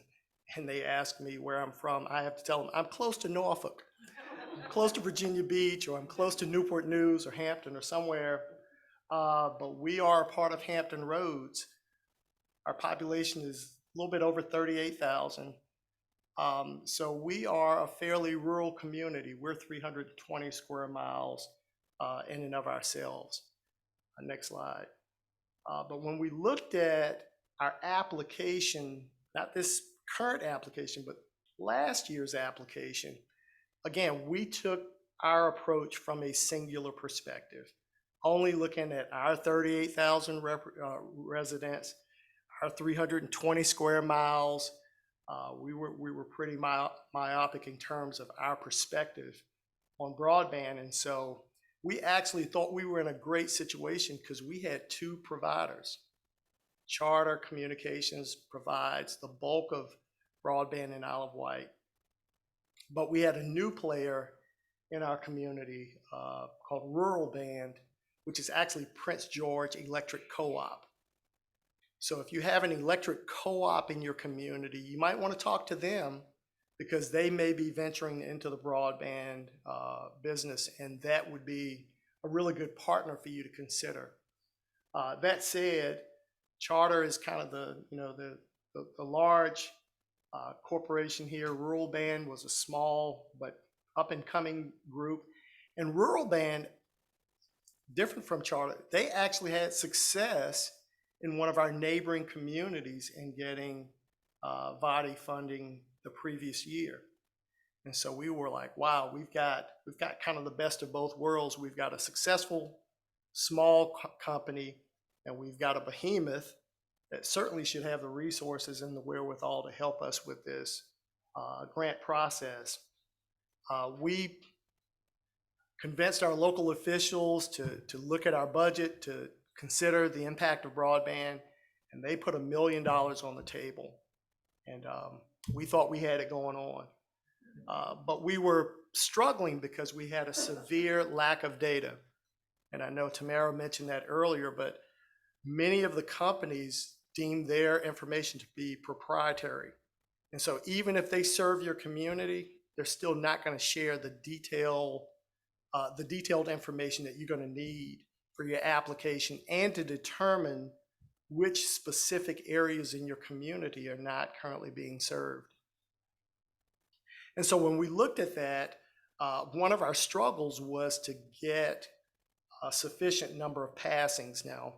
[SPEAKER 5] and they ask me where I'm from, I have to tell them I'm close to Norfolk, I'm close to Virginia Beach, or I'm close to Newport News or Hampton or somewhere. But we are a part of Hampton Roads. Our population is a little bit over 38,000. So we are a fairly rural community. We're 320 square miles in and of ourselves. Next slide. But when we looked at our application, not this current application, but last year's application, again, we took our approach from a singular perspective, only looking at our 38,000 residents, our 320 square miles. We were pretty myopic in terms of our perspective on broadband. And so we actually thought we were in a great situation because we had 2 providers. Charter Communications provides the bulk of broadband in Isle of Wight. But we had a new player in our community called Rural Band, which is actually Prince George Electric Co-op. So if you have an electric co-op in your community, you might want to talk to them because they may be venturing into the broadband business, and that would be a really good partner for you to consider. That said, Charter is kind of the large corporation here. Rural Band was a small but up-and-coming group. And Rural Band, different from Charter, they actually had success in one of our neighboring communities in getting VADI funding the previous year. And so we were like, wow, we've got kind of the best of both worlds. We've got a successful small company, and we've got a behemoth that certainly should have the resources and the wherewithal to help us with this grant process. We convinced our local officials to look at our budget, to consider the impact of broadband, and they put $1 million on the table. And we thought we had it going on. But we were struggling because we had a severe lack of data. And I know Tamara mentioned that earlier, but many of the companies deem their information to be proprietary. And so even if they serve your community, they're still not going to share the detailed information that you're going to need for your application and to determine which specific areas in your community are not currently being served. And so when we looked at that, one of our struggles was to get a sufficient number of passings. Now,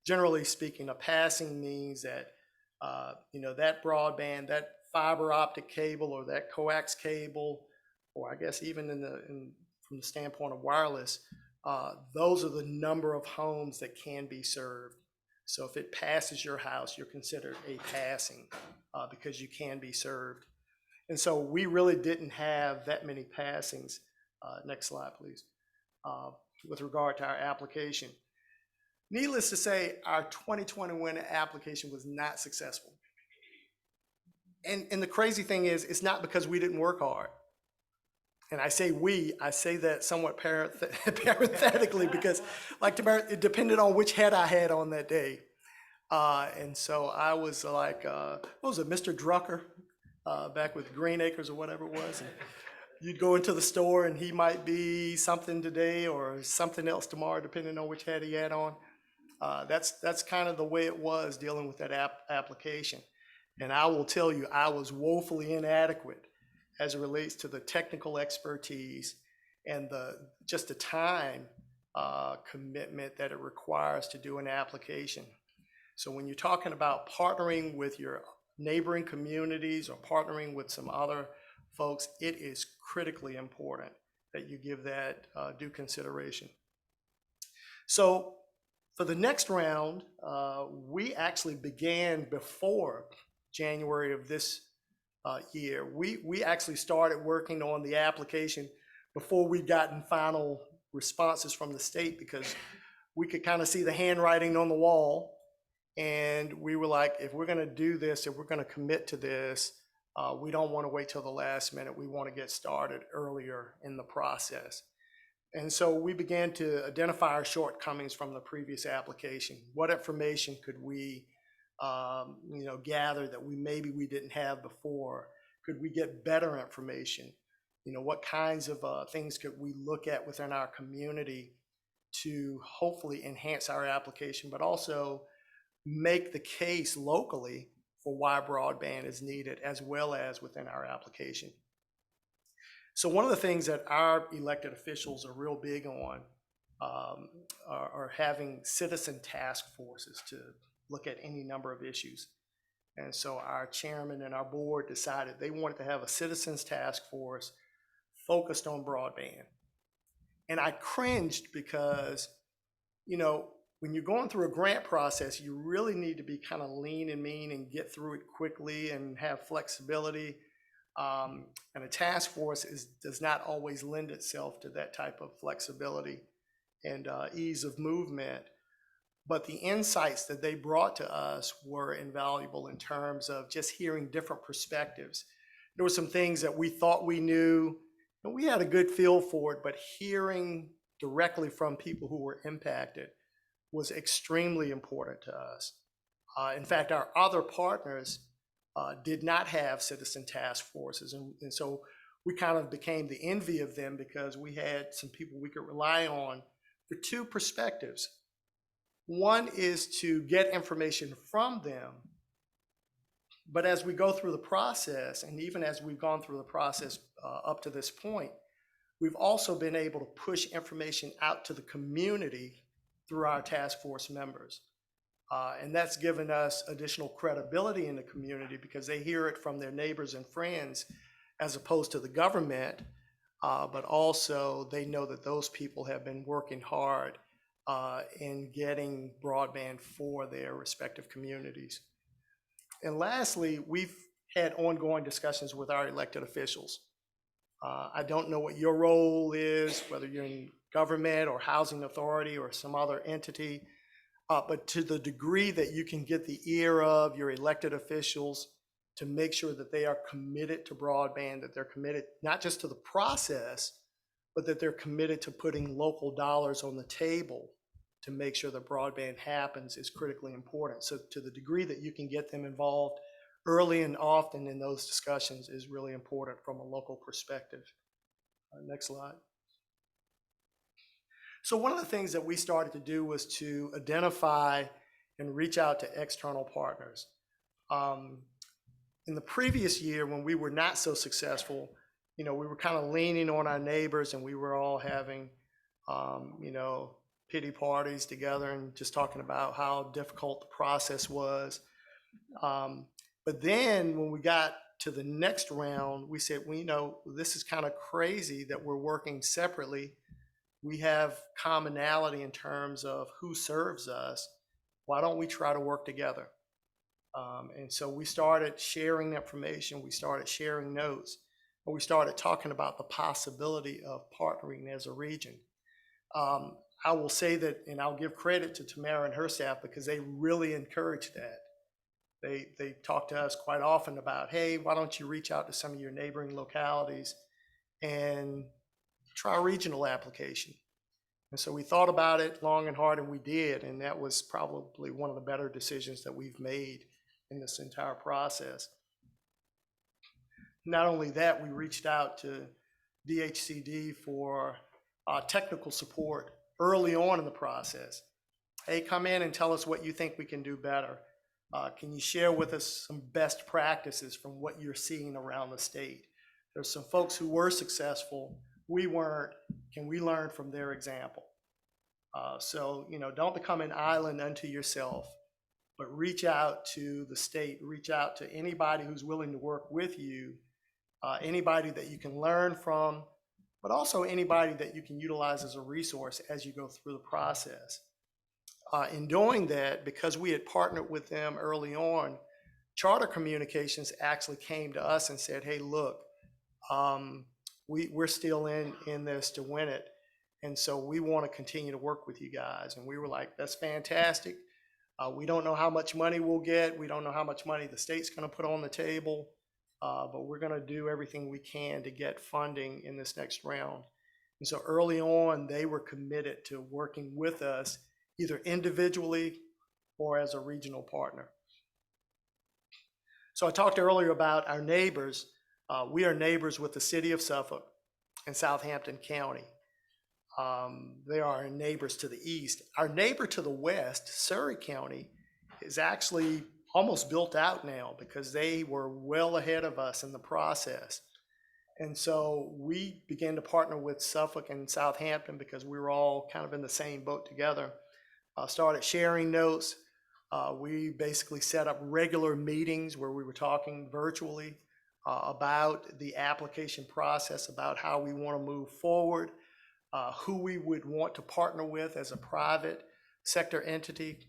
[SPEAKER 5] generally speaking, a passing means that, that broadband, that fiber optic cable or that coax cable, or I guess even from the standpoint of wireless, those are the number of homes that can be served. So if it passes your house, you're considered a passing because you can be served. And so we really didn't have that many passings. Next slide, please. With regard to our application. Needless to say, our 2021 application was not successful. And the crazy thing is, it's not because we didn't work hard. And I say that somewhat parenthetically because, it depended on which hat I had on that day. And so I was like, what was it, Mr. Drucker, back with Green Acres or whatever it was. And you'd go into the store and he might be something today or something else tomorrow, depending on which hat he had on. That's kind of the way it was dealing with that application. And I will tell you, I was woefully inadequate as it relates to the technical expertise and just the time commitment that it requires to do an application. So when you're talking about partnering with your neighboring communities or partnering with some other folks, it is critically important that you give that due consideration. So for the next round, we actually began before January of this year. We actually started working on the application before we'd gotten final responses from the state because we could kind of see the handwriting on the wall. And we were like, if we're going to do this, if we're going to commit to this, we don't want to wait till the last minute. We want to get started earlier in the process. And so we began to identify our shortcomings from the previous application. What information could we gather that maybe we didn't have before? Could we get better information? What kinds of things could we look at within our community to hopefully enhance our application, but also make the case locally for why broadband is needed as well as within our application. So one of the things that our elected officials are real big on are having citizen task forces to look at any number of issues. And so our chairman and our board decided they wanted to have a citizens task force focused on broadband. And I cringed because, when you're going through a grant process, you really need to be kind of lean and mean and get through it quickly and have flexibility. And a task force does not always lend itself to that type of flexibility and ease of movement. But the insights that they brought to us were invaluable in terms of just hearing different perspectives. There were some things that we thought we knew, and we had a good feel for it, but hearing directly from people who were impacted was extremely important to us. In fact, our other partners did not have citizen task forces. And so we kind of became the envy of them because we had some people we could rely on for two perspectives. One is to get information from them, but as we go through the process, and even as we've gone through the process up to this point, we've also been able to push information out to the community through our task force members. And that's given us additional credibility in the community because they hear it from their neighbors and friends as opposed to the government, but also they know that those people have been working hard in getting broadband for their respective communities. And lastly, we've had ongoing discussions with our elected officials. I don't know what your role is, whether you're in government or housing authority or some other entity, but to the degree that you can get the ear of your elected officials to make sure that they are committed to broadband, that they're committed not just to the process, but that they're committed to putting local dollars on the table to make sure that broadband happens is critically important. So to the degree that you can get them involved early and often in those discussions is really important from a local perspective. Next slide. So one of the things that we started to do was to identify and reach out to external partners. In the previous year, when we were not so successful, you know, we were kind of leaning on our neighbors, and we were all having, you know, pity parties together and just talking about how difficult the process was. But then when we got to the next round, we said, well, you know, this is kind of crazy that we're working separately. We have commonality in terms of who serves us. Why don't we try to work together? And so we started sharing information, we started sharing notes, and we started talking about the possibility of partnering as a region. I will say that, and I'll give credit to Tamara and her staff because they really encouraged that. They talk to us quite often about, hey, why don't you reach out to some of your neighboring localities and try a regional application? And so we thought about it long and hard, and we did, and that was probably one of the better decisions that we've made in this entire process. Not only that, we reached out to DHCD for technical support early on in the process. Hey, come in and tell us what you think we can do better. Can you share with us some best practices from what you're seeing around the state? There's some folks who were successful, we weren't. Can we learn from their example? So, you know, don't become an island unto yourself, but reach out to the state, reach out to anybody who's willing to work with you, anybody that you can learn from, but also anybody that you can utilize as a resource as you go through the process. In doing that, because we had partnered with them early on, Charter Communications actually came to us and said, hey, look, we're still in this to win it. And so we want to continue to work with you guys. And we were like, that's fantastic. We don't know how much money we'll get. We don't know how much money the state's going to put on the table. But we're going to do everything we can to get funding in this next round. And so early on, they were committed to working with us, either individually or as a regional partner. So I talked earlier about our neighbors. We are neighbors with the city of Suffolk and Southampton County. They are our neighbors to the east. Our neighbor to the west, Surrey County, is actually almost built out now because they were well ahead of us in the process. And so we began to partner with Suffolk and Southampton because we were all kind of in the same boat together. Started sharing notes. We basically set up regular meetings where we were talking virtually about the application process, about how we want to move forward, who we would want to partner with as a private sector entity.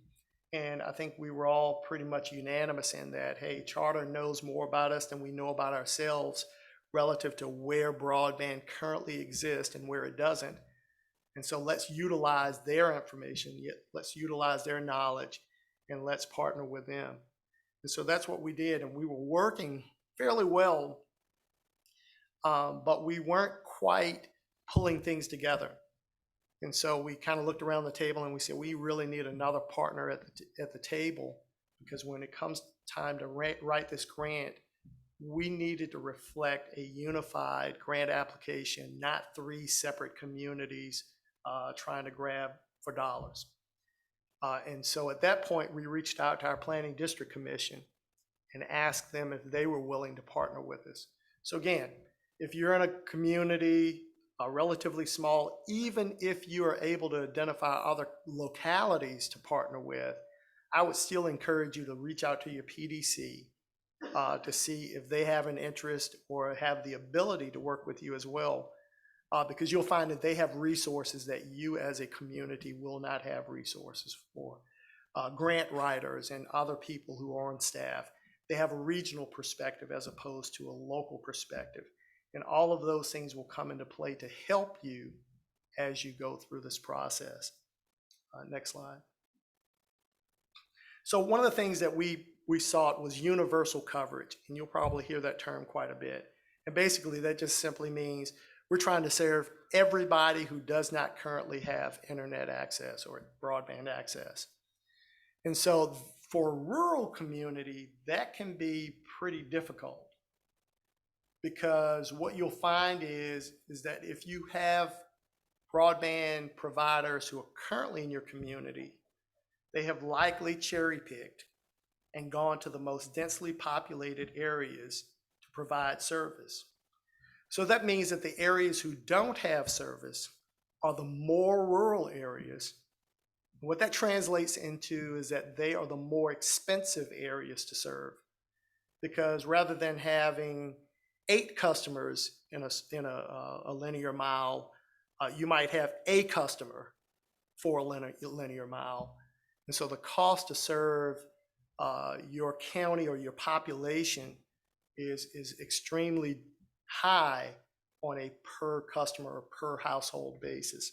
[SPEAKER 5] And I think we were all pretty much unanimous in that, hey, Charter knows more about us than we know about ourselves relative to where broadband currently exists and where it doesn't. And so let's utilize their information, let's utilize their knowledge, and let's partner with them. And so that's what we did, and we were working fairly well, but we weren't quite pulling things together. And so we kind of looked around the table and we said, we really need another partner at the table, because when it comes time to write this grant, we needed to reflect a unified grant application, not three separate communities trying to grab for dollars. And so at that point, we reached out to our Planning District Commission and asked them if they were willing to partner with us. So again, if you're in a community relatively small, even if you are able to identify other localities to partner with, I would still encourage you to reach out to your PDC to see if they have an interest or have the ability to work with you as well, because you'll find that they have resources that you as a community will not have resources for. Grant writers and other people who are on staff, they have a regional perspective as opposed to a local perspective. And all of those things will come into play to help you as you go through this process. Next slide. So one of the things that we sought was universal coverage, and you'll probably hear that term quite a bit. And basically that just simply means we're trying to serve everybody who does not currently have internet access or broadband access. And so for a rural community, that can be pretty difficult, because what you'll find is that if you have broadband providers who are currently in your community, they have likely cherry-picked and gone to the most densely populated areas to provide service. So that means that the areas who don't have service are the more rural areas. What that translates into is that they are the more expensive areas to serve, because rather than having 8 customers in a linear mile, you might have a customer for a linear mile. And so the cost to serve your county or your population is extremely high on a per customer or per household basis.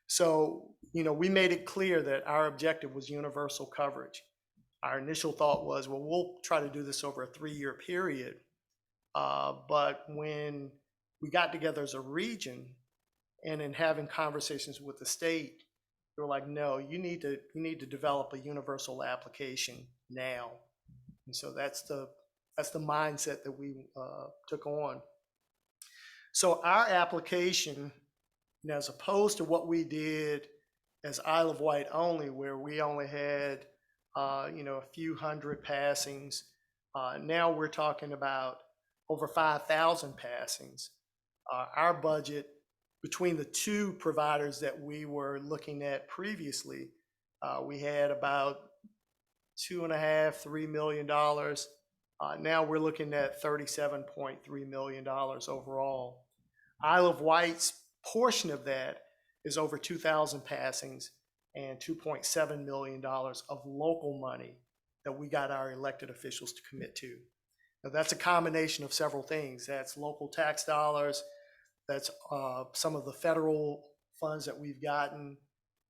[SPEAKER 5] So, we made it clear that our objective was universal coverage. Our initial thought was, well, we'll try to do this over a 3-year period. But when we got together as a region and in having conversations with the state, they were like, no, you need to develop a universal application now. And so that's the mindset that we took on. So our application, as opposed to what we did as Isle of Wight only, where we only had a few hundred passings, now we're talking about over 5,000 passings. Our budget between the 2 providers that we were looking at previously, we had about $2.5–3 million. Now we're looking at $37.3 million overall. Isle of Wight's portion of that is over 2,000 passings and $2.7 million of local money that we got our elected officials to commit to. Now, that's a combination of several things. That's local tax dollars, that's some of the federal funds that we've gotten.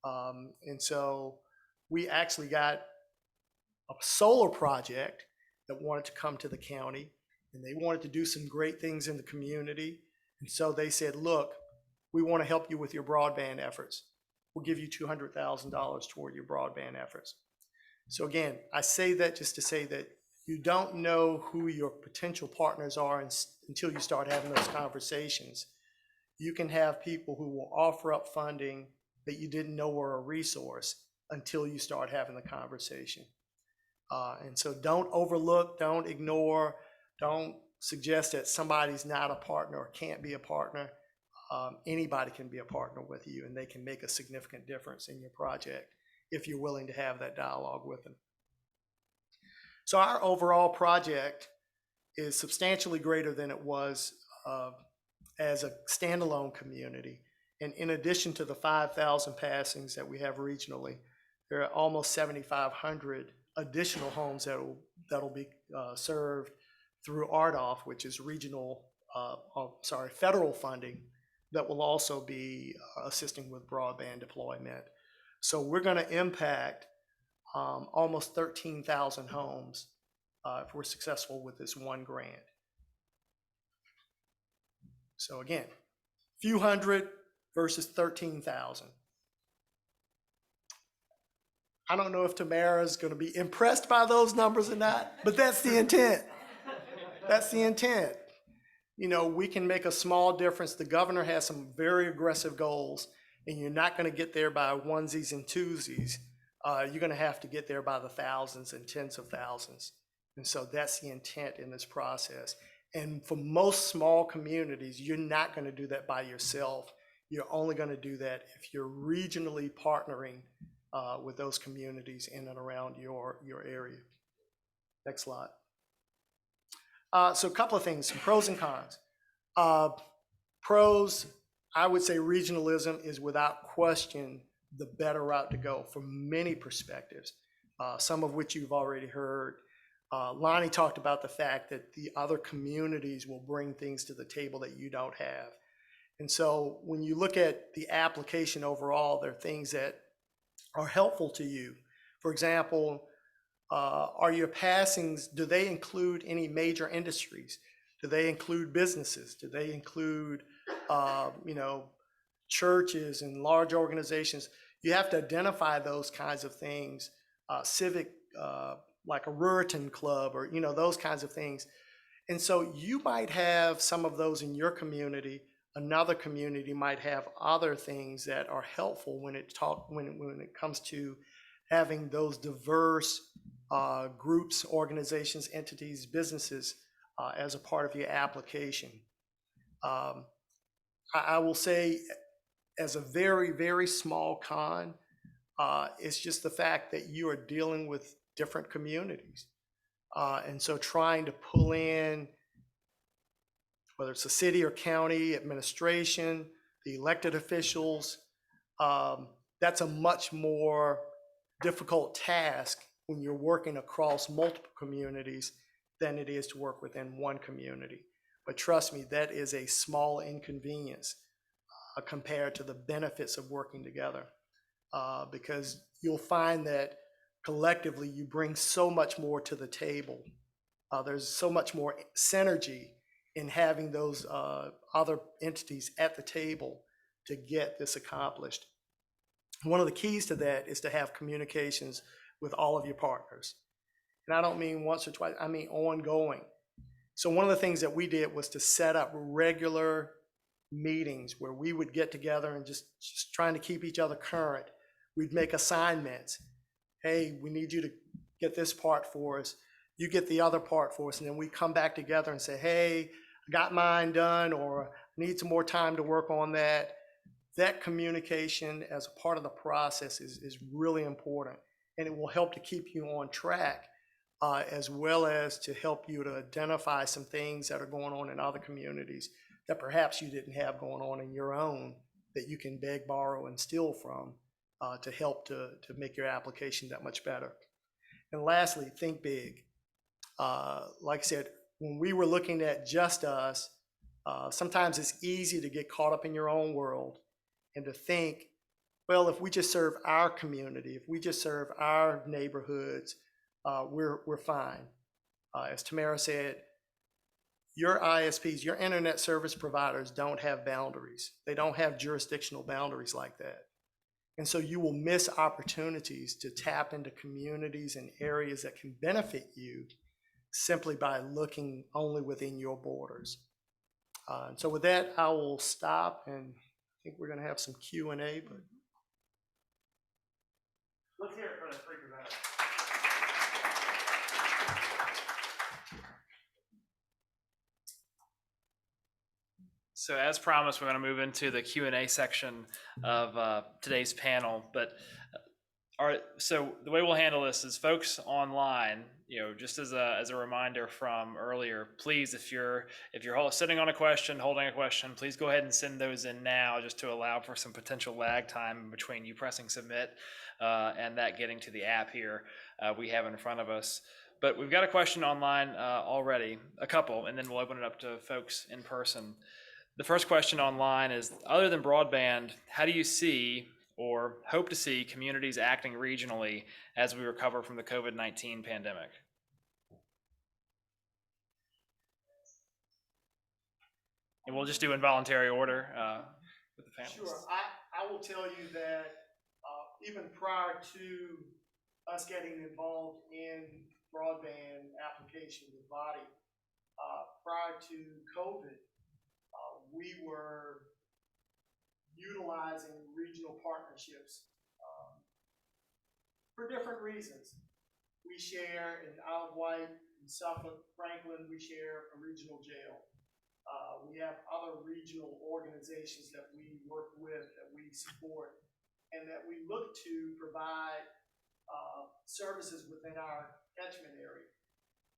[SPEAKER 5] And so we actually got a solar project that wanted to come to the county, and they wanted to do some great things in the community. And so they said, look, we want to help you with your broadband efforts. We'll give you $200,000 toward your broadband efforts. So again, I say that just to say that you don't know who your potential partners are until you start having those conversations. You can have people who will offer up funding that you didn't know were a resource until you start having the conversation. And so don't overlook, don't ignore, don't suggest that somebody's not a partner or can't be a partner. Anybody can be a partner with you, and they can make a significant difference in your project if you're willing to have that dialogue with them. So our overall project is substantially greater than it was as a standalone community. And in addition to the 5,000 passings that we have regionally, there are almost 7,500 additional homes that'll be served through RDOF, which is federal funding that will also be assisting with broadband deployment. So we're going to impact almost 13,000 homes if we're successful with this one grant. So again, few hundred versus 13,000. I don't know if Tamara's going to be impressed by those numbers or not, but that's the intent. That's the intent. We can make a small difference. The governor has some very aggressive goals, and you're not going to get there by onesies and twosies. You're going to have to get there by the thousands and tens of thousands. And so that's the intent in this process. And for most small communities, you're not going to do that by yourself. You're only going to do that if you're regionally partnering with those communities in and around your area. Next slide. So a couple of things, some pros and cons. Pros, I would say regionalism is without question the better route to go from many perspectives, some of which you've already heard. Lonnie talked about the fact that the other communities will bring things to the table that you don't have. And so when you look at the application overall, there are things that are helpful to you. For example, are your passings, do they include any major industries? Do they include businesses? Do they include, churches and large organizations? You have to identify those kinds of things, civic, like a Ruritan club or, those kinds of things. And so you might have some of those in your community. Another community might have other things that are helpful when it comes to having those diverse groups, organizations, entities, businesses as a part of your application. Um, I will say, as a very, very small con, it's just the fact that you are dealing with different communities. And so trying to pull in, whether it's the city or county administration, the elected officials, that's a much more difficult task when you're working across multiple communities than it is to work within one community. But trust me, that is a small inconvenience compared to the benefits of working together. Because you'll find that collectively you bring so much more to the table. There's so much more synergy in having those other entities at the table to get this accomplished. One of the keys to that is to have communications with all of your partners. And I don't mean once or twice, I mean ongoing. So one of the things that we did was to set up regular meetings where we would get together and just trying to keep each other current. We'd make assignments. Hey, we need you to get this part for us. You get the other part for us. And then we come back together and say, hey, I got mine done, or I need some more time to work on that. That communication as a part of the process is really important. And it will help to keep you on track, as well as to help you to identify some things that are going on in other communities that perhaps you didn't have going on in your own, that you can beg, borrow, and steal from to help to make your application that much better. And lastly, think big. Like I said, when we were looking at just us, sometimes it's easy to get caught up in your own world and to think, well, if we just serve our community, if we just serve our neighborhoods, we're fine. As Tamara said, your ISPs, your internet service providers don't have boundaries. They don't have jurisdictional boundaries like that. And so you will miss opportunities to tap into communities and areas that can benefit you simply by looking only within your borders. And so with that, I will stop, and I think we're going to have some Q&A, but let's hear it for the three presenters.
[SPEAKER 3] So as promised, we're going to move into the Q&A section of today's panel. But so the way we'll handle this is folks online, just as a reminder from earlier, please, if you're sitting on a question, holding a question, please go ahead and send those in now, just to allow for some potential lag time between you pressing submit and that getting to the app here we have in front of us. But we've got a question online already, a couple, and then we'll open it up to folks in person. The first question online is, other than broadband, how do you see or hope to see communities acting regionally as we recover from the COVID-19 pandemic? And we'll just do involuntary order with the panelists.
[SPEAKER 5] Sure. I will tell you that even prior to us getting involved in broadband application with Body, prior to COVID, we were utilizing regional partnerships for different reasons. We share in Isle of Wight, in Suffolk, Franklin, we share a regional jail. We have other regional organizations that we work with, that we support, and that we look to provide services within our catchment area.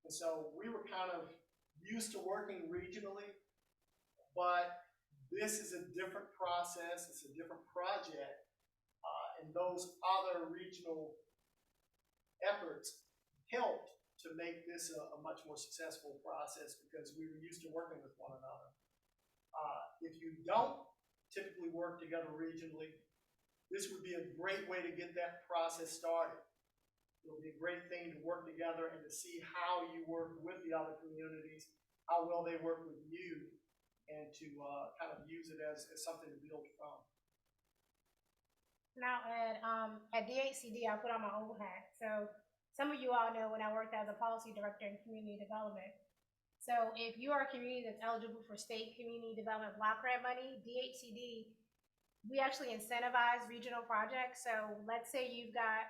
[SPEAKER 5] And so we were kind of used to working regionally, but this is a different process, it's a different project, and those other regional efforts helped to make this a much more successful process because we were used to working with one another. If you don't typically work together regionally, this would be a great way to get that process started. It'll be a great thing to work together and to see how you work with the other communities, how well they work with you, and to kind of use it as something to build from.
[SPEAKER 4] Now at DHCD, I put on my old hat. So some of you all know when I worked as a policy director in community development. So if you are a community that's eligible for state community development block grant money, DHCD, we actually incentivize regional projects. So let's say you've got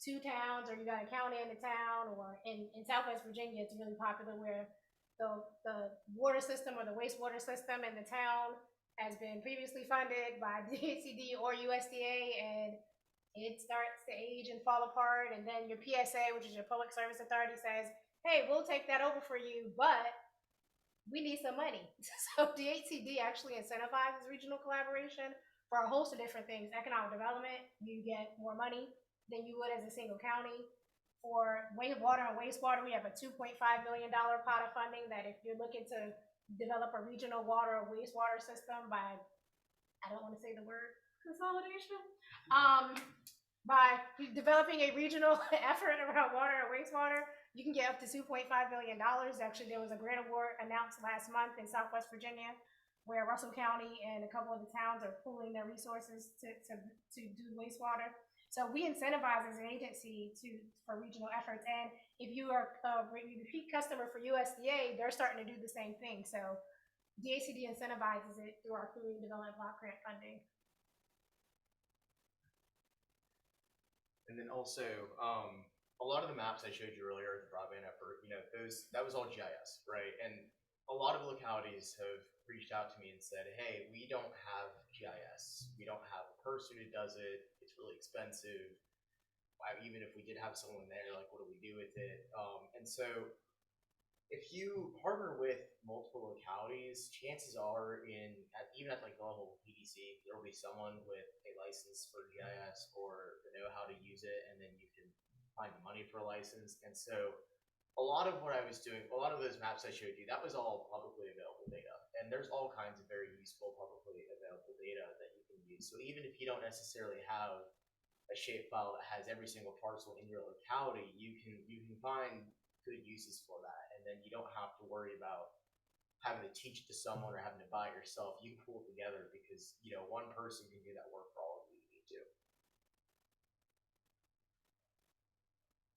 [SPEAKER 4] 2 towns, or you got a county in a town, or in Southwest Virginia, it's really popular where the water system or the wastewater system in the town has been previously funded by DHCD or USDA, and it starts to age and fall apart, and then your PSA, which is your Public Service Authority, says, hey, we'll take that over for you, but we need some money. So DHCD actually incentivizes regional collaboration for a host of different things. Economic development, you get more money than you would as a single county. For water and wastewater, we have a $2.5 million pot of funding that if you're looking to develop a regional water or wastewater system by, I don't want to say the word consolidation, by developing a regional effort around water and wastewater, you can get up to $2.5 million. Actually, there was a grant award announced last month in Southwest Virginia where Russell County and a couple of the towns are pooling their resources to do wastewater. So we incentivize as an agency for regional efforts. And if you are a repeat customer for USDA, they're starting to do the same thing. So DHCD incentivizes it through our Community Development Block Grant funding.
[SPEAKER 2] And then also, a lot of the maps I showed you earlier, the broadband effort, that was all GIS, right? And a lot of localities have reached out to me and said, hey, we don't have GIS. We don't have a person who does it. It's really expensive. Even if we did have someone there, like, what do we do with it? And so if you partner with multiple localities, chances are even at like the level of PDC, there will be someone with a license for GIS or they know how to use it, and then you can find the money for a license. And so a lot of what I was doing, a lot of those maps I showed you, that was all publicly available data. And there's all kinds of very useful publicly available data that you can use. So even if you don't necessarily have a shapefile that has every single parcel in your locality, you can find good uses for that. And then you don't have to worry about having to teach to someone or having to buy it yourself. You can pull it together because, one person can do that work for all of you need to.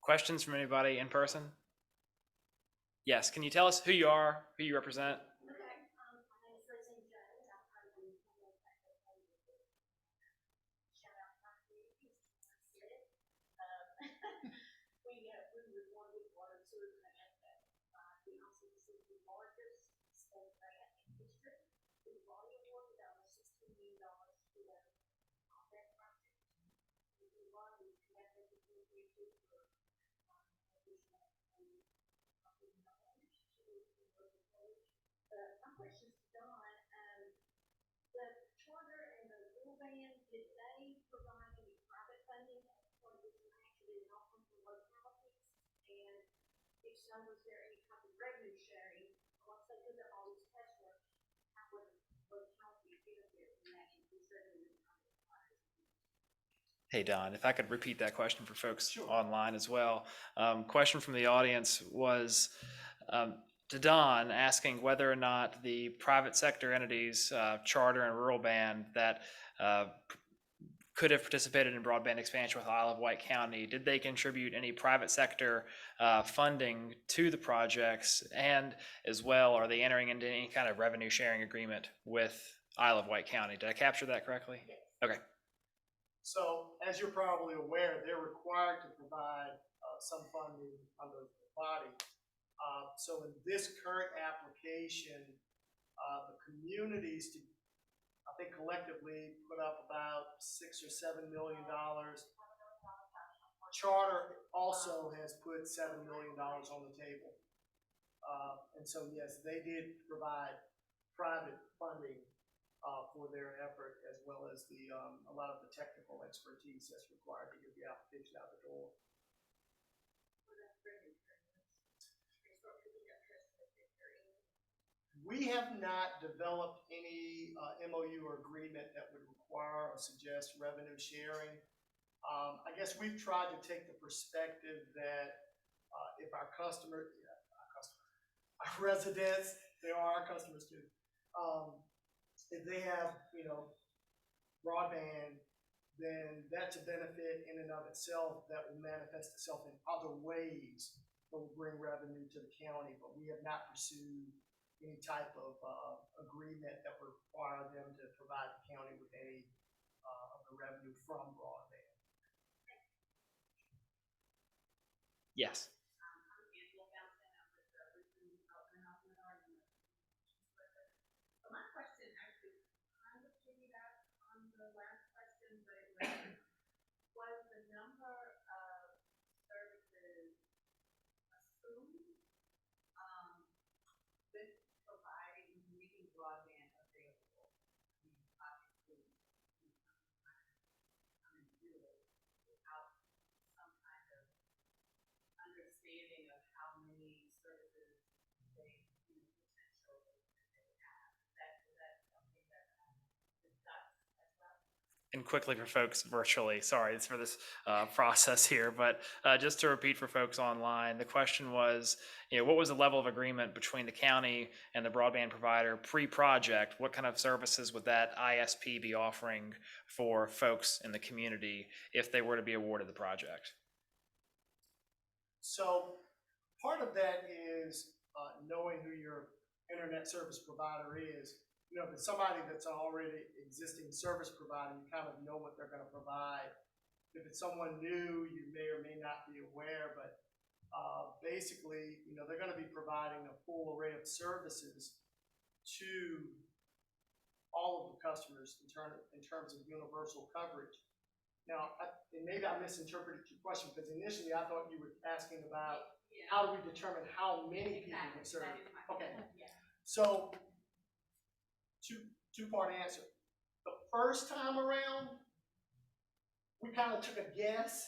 [SPEAKER 3] Questions from anybody in person? Yes, can you tell us who you are, who you represent? Hey, Don, if I could repeat that question for folks online as well. Question from the audience was to Don, asking whether or not the private sector entities, charter and rural band, that could have participated in broadband expansion with Isle of Wight County, did they contribute any private sector funding to the projects? And as well, are they entering into any kind of revenue sharing agreement with Isle of Wight County? Did I capture that correctly? Yes. Okay.
[SPEAKER 5] So, as you're probably aware, they're required to provide some funding under the body. So in this current application, the communities, I think collectively put up about $6 or $7 million. Charter also has put $7 million on the table. And so yes, they did provide private funding for their effort, as well as a lot of the technical expertise that's required to get the application out the door. We have not developed any MOU or agreement that would require or suggest revenue sharing. I guess we've tried to take the perspective that if our residents, they are our customers too. If they have, broadband, then that's a benefit in and of itself that will manifest itself in other ways that will bring revenue to the county. But we have not pursued any type of agreement that would require them to provide the county with any of the revenue from broadband.
[SPEAKER 3] Yes.
[SPEAKER 4] the last question, but it was the number of services assumed, with providing, making broadband available. I mean, obviously, you come and do it without some kind of understanding of how many services they, potential that they have. Is that something that discussed as well?
[SPEAKER 3] And quickly for folks virtually, sorry for this process here, but just to repeat for folks online, the question was, what was the level of agreement between the county and the broadband provider pre-project? What kind of services would that ISP be offering for folks in the community if they were to be awarded the project?
[SPEAKER 5] So part of that is knowing who your internet service provider is. If it's somebody that's already existing service provider, you kind of know what they're going to provide. If it's someone new, you may or may not be aware, but basically, they're going to be providing a full array of services to all of the customers in terms of universal coverage. Now, and maybe I misinterpreted your question, because initially I thought you were asking about how do we determine how many people we serve. Okay, so two-part answer. The first time around, we kind of took a guess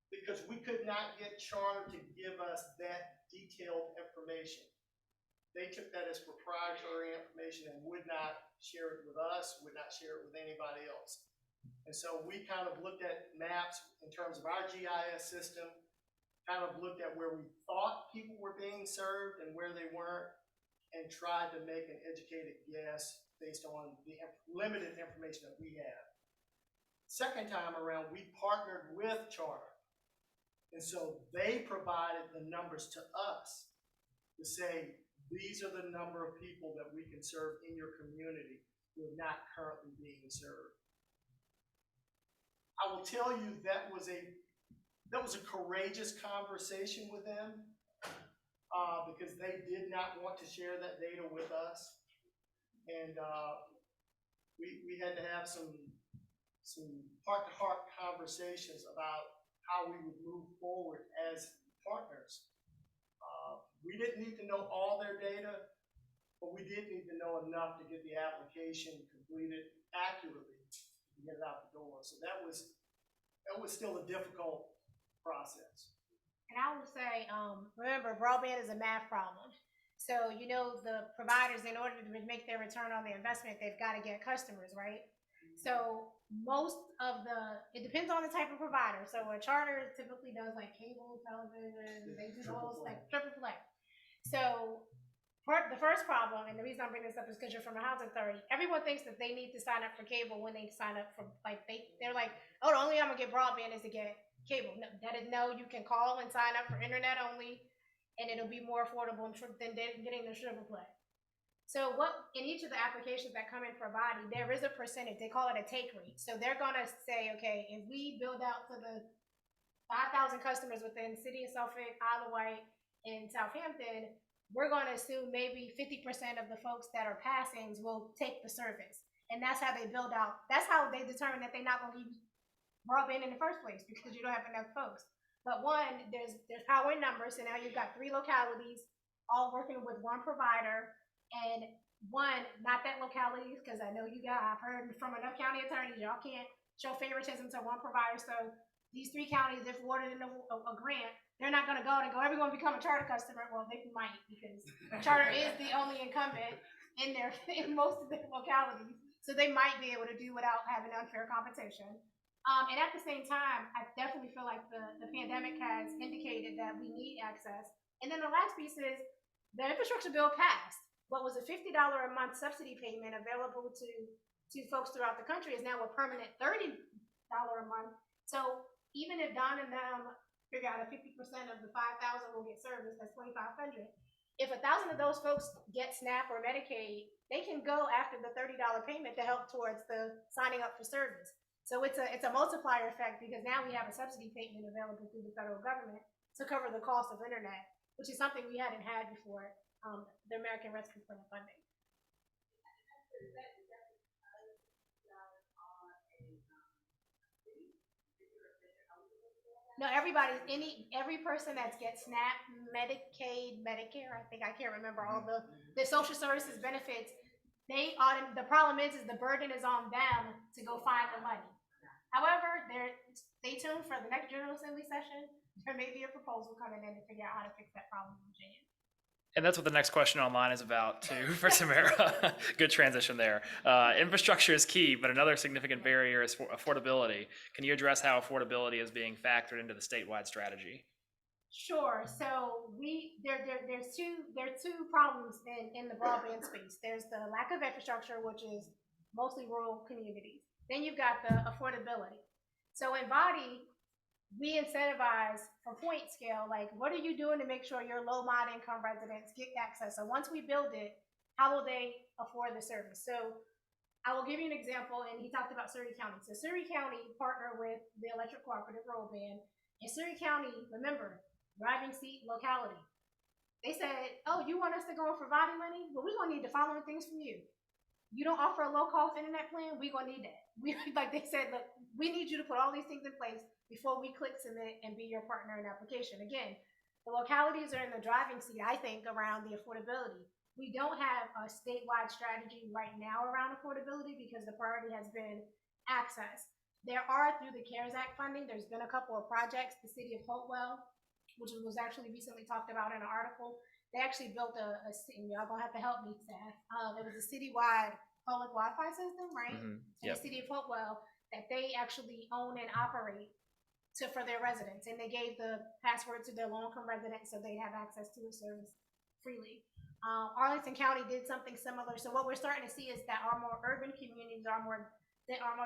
[SPEAKER 5] because we could not get Charter to give us that detailed information. They took that as proprietary information and would not share it with us, would not share it with anybody else. And so we kind of looked at maps in terms of our GIS system, kind of looked at where we thought people were being served and where they weren't, and tried to make an educated guess based on the limited information that we have. Second time around, we partnered with Charter. And so they provided the numbers to us to say, these are the number of people that we can serve in your community who are not currently being served. I will tell you that was a courageous conversation with them, because they did not want to share that data with us. And we had to have some heart-to-heart conversations about how we would move forward as partners. We didn't need to know all their data, but we did need to know enough to get the application completed accurately to get it out the door. So that was still a difficult process.
[SPEAKER 4] And I would say, remember, broadband is a math problem. So, the providers, in order to make their return on their investment, they've got to get customers, right? So it depends on the type of provider. So a Charter typically does like cable, television, they do the whole like triple play. So the first problem, and the reason I'm bringing this up is because you're from a housing authority, everyone thinks that they need to sign up for cable when they sign up for, they're like, oh, the only way I'm gonna get broadband is to get cable. No, you can call and sign up for internet only, and it'll be more affordable than getting the triple play. So in each of the applications that come in for a body, there is a percentage, they call it a take rate. So they're gonna say, okay, if we build out for the 5,000 customers within City of Suffolk, Isle of Wight, and Southampton, we're gonna assume maybe 50% of the folks that are passings will take the service. And that's how they build out, that's how they determine that they're not gonna use broadband in the first place, because you don't have enough folks. But one, there's power in numbers, so now you've got 3 localities all working with one provider, and one, not that localities, because I know I've heard from enough county attorneys, y'all can't show favoritism to one provider. So these 3 counties, if awarded a grant, they're not going to go, everyone become a Charter customer. Well, they might, because Charter is the only incumbent in most of their localities. So they might be able to do without having unfair competition. And at the same time, I definitely feel like the pandemic has indicated that we need access. And then the last piece is the infrastructure bill passed. What was a $50 a month subsidy payment available to folks throughout the country is now a permanent $30 a month. So even if Don and them figure out that 50% of the 5,000 will get service, that's 2,500. If 1,000 of those folks get SNAP or Medicaid, they can go after the $30 payment to help towards the signing up for service. So it's a multiplier effect, because now we have a subsidy payment available through the federal government to cover the cost of internet, which is something we hadn't had before, the American Rescue Plan funding.
[SPEAKER 1] Is that because,
[SPEAKER 4] No, every person that gets SNAP, Medicaid, Medicare, I can't remember all the social services benefits. The problem is the burden is on them to go find the money. However, stay tuned for the next General Assembly session. There may be a proposal coming in to figure out how to fix that problem in Virginia.
[SPEAKER 3] And that's what the next question online is about too for Tamara. Good transition there. Infrastructure is key, but another significant barrier is affordability. Can you address how affordability is being factored into the statewide strategy?
[SPEAKER 4] Sure. So there's two problems in the broadband space. There's the lack of infrastructure, which is mostly rural communities. Then you've got the affordability. So in Body, we incentivize for point scale, like what are you doing to make sure your low mod income residents get access? So once we build it, how will they afford the service? So I will give you an example, and he talked about Surrey County. So Surrey County partnered with the Electric Cooperative Broadband, and Surrey County, remember, driving seat locality. They said, oh, you want us to go for Body money? Well, we're gonna need the following things from you. You don't offer a low cost internet plan, we're gonna need that. Like they said, look, we need you to put all these things in place before we click submit and be your partner in application. Again, the localities are in the driving seat, I think, around the affordability. We don't have a statewide strategy right now around affordability because the priority has been access. There are, through the CARES Act funding, there's been a couple of projects. The city of Hopewell, which was actually recently talked about in an article, they actually built and y'all gonna have to help me, staff. It was a citywide public Wi-Fi system, right?
[SPEAKER 3] Mhm.
[SPEAKER 4] In the city of Hopewell that they actually own and operate for their residents, and they gave the password to their low-income residents so they'd have access to the service freely. Arlington County did something similar. So what we're starting to see is that our more urban communities, our more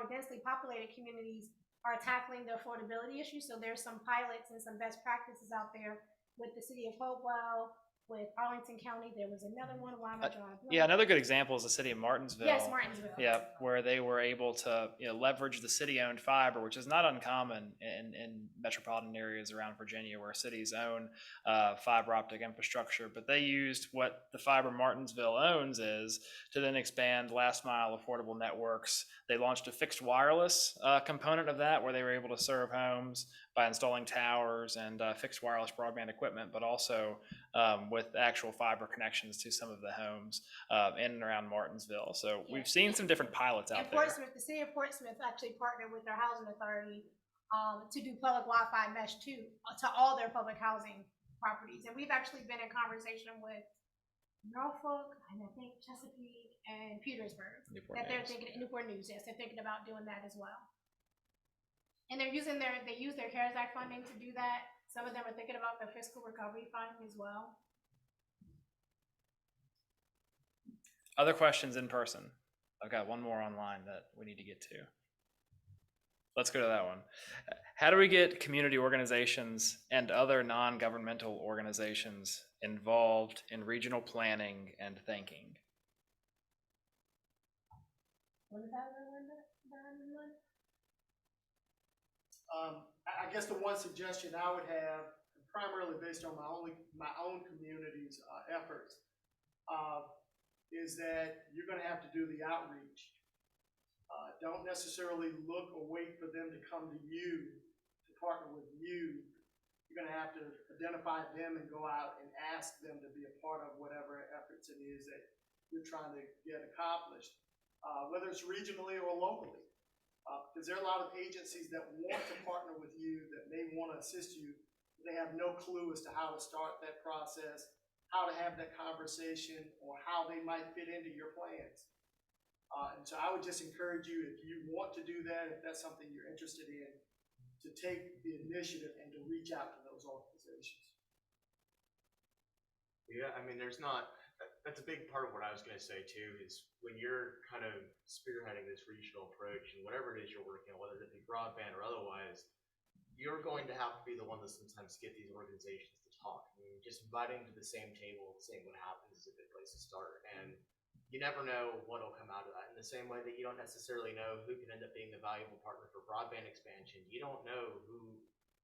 [SPEAKER 4] densely populated communities, are tackling the affordability issue. So there's some pilots and some best practices out there with the city of Hopewell, with Arlington County. There was another one. Why am I drawing a blank?
[SPEAKER 3] Yeah, another good example is the city of Martinsville.
[SPEAKER 4] Yes, Martinsville.
[SPEAKER 3] Yeah, where they were able to leverage the city-owned fiber, which is not uncommon in metropolitan areas around Virginia, where cities own fiber optic infrastructure. But they used what the fiber Martinsville owns is to then expand last mile affordable networks. They launched a fixed wireless component of that, where they were able to serve homes by installing towers and fixed wireless broadband equipment, but also with actual fiber connections to some of the homes in and around Martinsville. So we've seen some different pilots out there.
[SPEAKER 4] The city of Portsmouth actually partnered with their housing authority to do public Wi-Fi mesh too, to all their public housing properties. And we've actually been in conversation with Norfolk, and I think Chesapeake and Petersburg, they're thinking, Newport News, yes, they're thinking about doing that as well. And they use their CARES Act funding to do that. Some of them are thinking about the fiscal recovery fund as well.
[SPEAKER 3] Other questions in person? I've got one more online that we need to get to. Let's go to that one. How do we get community organizations and other non-governmental organizations involved in regional planning and thinking?
[SPEAKER 4] What is that?
[SPEAKER 5] I guess the one suggestion I would have, primarily based on my own community's efforts, is that you're going to have to do the outreach. Don't necessarily look or wait for them to come to you to partner with you. You're going to have to identify them and go out and ask them to be a part of whatever efforts it is that you're trying to get accomplished, whether it's regionally or locally. Because there are a lot of agencies that want to partner with you, that may want to assist you, but they have no clue as to how to start that process, how to have that conversation, or how they might fit into your plans. And so I would just encourage you, if you want to do that, if that's something you're interested in, to take the initiative and to reach out to those organizations.
[SPEAKER 2] Yeah, I mean, that's a big part of what I was going to say too, is when you're kind of spearheading this regional approach and whatever it is you're working on, whether it be broadband or otherwise, you're going to have to be the one to sometimes get these organizations to talk. I mean, just inviting to the same table, seeing what happens is a good place to start. And you never know what will come out of that. In the same way that you don't necessarily know who can end up being the valuable partner for broadband expansion, you don't know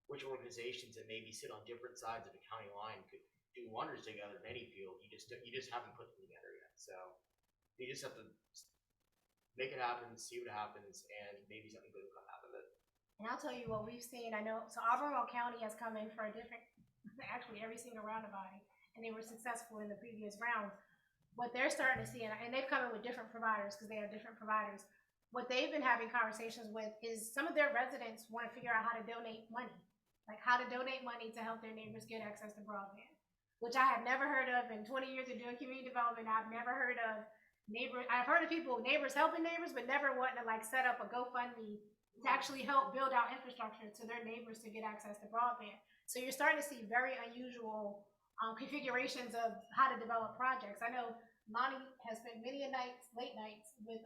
[SPEAKER 2] which organizations that maybe sit on different sides of a county line could do wonders together in any field. You just haven't put them together yet. So you just have to make it happen, see what happens, and maybe something good will come out of it.
[SPEAKER 4] And I'll tell you what we've seen. I know, so Albemarle County has come in for a different, actually every single roundabout, and they were successful in the previous round. What they're starting to see, and they've come in with different providers because they have different providers. What they've been having conversations with is some of their residents want to figure out how to donate money, like how to donate money to help their neighbors get access to broadband, which I have never heard of in 20 years of doing community development. I've never heard of I've heard of people, neighbors helping neighbors, but never wanting to like set up a GoFundMe to actually help build out infrastructure to their neighbors to get access to broadband. So you're starting to see very unusual configurations of how to develop projects. I know Lonnie has spent many nights, late nights, with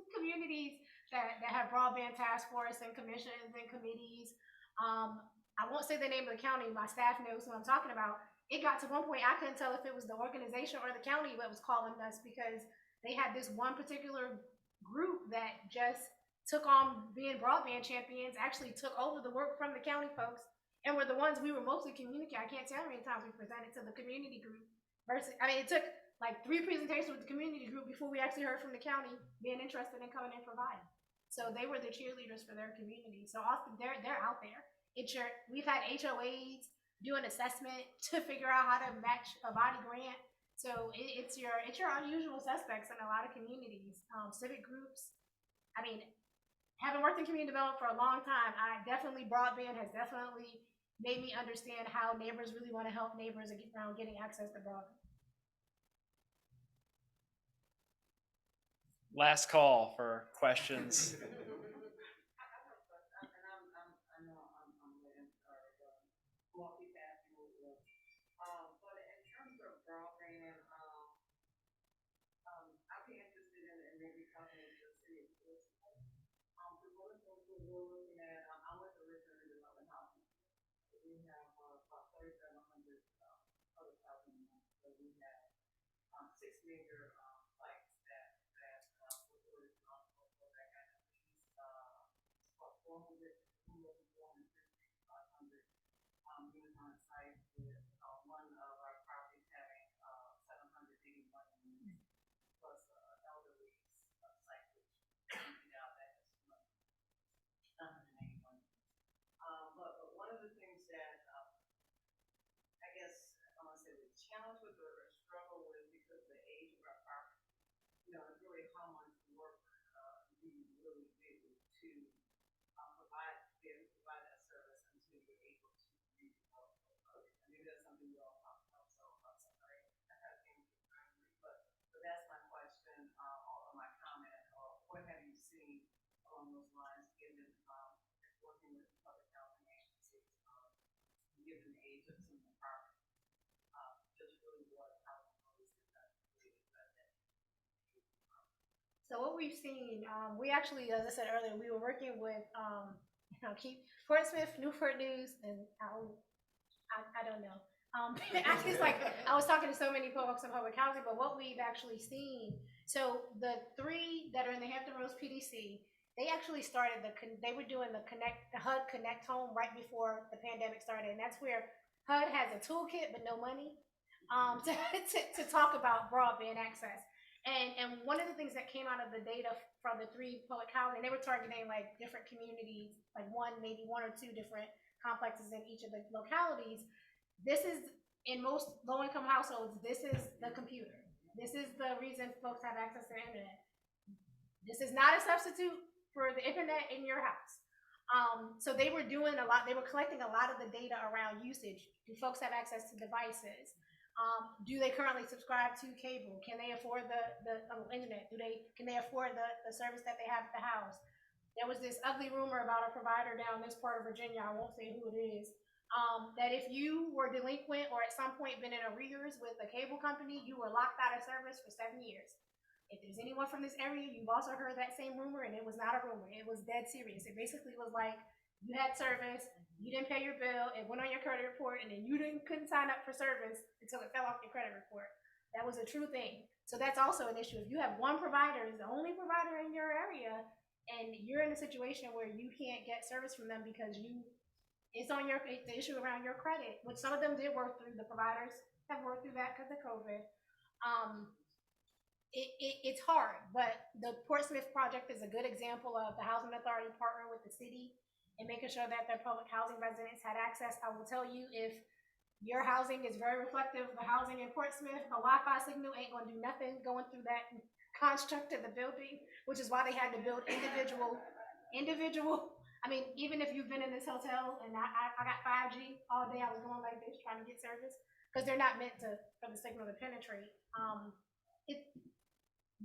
[SPEAKER 4] communities that have broadband task force and commissions and committees. I won't say the name of the county. My staff knows who I'm talking about. It got to one point I couldn't tell if it was the organization or the county that was calling us because they had this one particular group that just took on being broadband champions, actually took over the work from the county folks, and were the ones we were mostly communicating. I can't tell how many times we presented to the community group versus, I mean, it took like 3 presentations with the community group before we actually heard from the county being interested in coming and providing. So they were the cheerleaders for their community. So often they're out there. We've had HOAs do an assessment to figure out how to match a body grant. So it's your unusual suspects in a lot of communities. Civic groups. I mean, having worked in community development for a long time, broadband has definitely made me understand how neighbors really want to help neighbors around getting access to broadband.
[SPEAKER 3] Last call for questions.
[SPEAKER 1] But in terms of broadband, I'd be interested in maybe talking to the city of Portsmouth. One of the things we're looking at, I'm with the Regionalism development housing. We have about 3,700 other housing units. So we have 6 major sites that we're responsible for that kind of piece. About 400, 450, 500 units on site with one of our properties having 781 units plus elderly site, which out that is 181. But one of the things that I guess I want to say the challenge with or struggle with because of the age of our property, is really how much work do you really do to be able to provide that service until you're able to redevelop. I mean, that's something we all talk about. So I'm sorry, I have things but that's my question or my comment. Or what have you seen along those lines, given working with public housing agencies, given the age of some of the property, just really what housing policy is that really that.
[SPEAKER 4] So what we've seen, we actually, as I said earlier, we were working with keep Portsmouth, Newport News, and I don't know. Actually, it's like I was talking to so many folks in public housing, but what we've actually seen. So the 3 that are in the Hampton Roads PDC, they actually started they were doing the HUD Connect Home right before the pandemic started, and that's where HUD has a toolkit but no money to talk about broadband access. And one of the things that came out of the data from the 3 public housing, they were targeting like different communities, like maybe one or 2 different complexes in each of the localities. This is, in most low-income households, this is the computer. This is the reason folks have access to the internet. This is not a substitute for the internet in your house. So they were doing a lot, they were collecting a lot of the data around usage. Do folks have access to devices? Do they currently subscribe to cable? Can they afford the internet? Can they afford the service that they have at the house? There was this ugly rumor about a provider down this part of Virginia, I won't say who it is, that if you were delinquent or at some point been in arrears with a cable company, you were locked out of service for 7 years. If there's anyone from this area, you've also heard that same rumor, and it was not a rumor. It was dead serious. It basically was like, you had service, you didn't pay your bill, it went on your credit report, and then you couldn't sign up for service until it fell off your credit report. That was a true thing. So that's also an issue. If you have one provider, is the only provider in your area, and you're in a situation where you can't get service from them because it's the issue around your credit, which some of them did work through. The providers have worked through that because of COVID. It's hard, but the Portsmouth project is a good example of the housing authority partnering with the city and making sure that their public housing residents had access. I will tell you, if your housing is very reflective of the housing in Portsmouth, a Wi-Fi signal ain't gonna do nothing going through that construct of the building, which is why they had to build individual, I mean, even if you've been in this hotel and I got 5G all day, I was going like this trying to get service, because they're not meant for the signal to penetrate.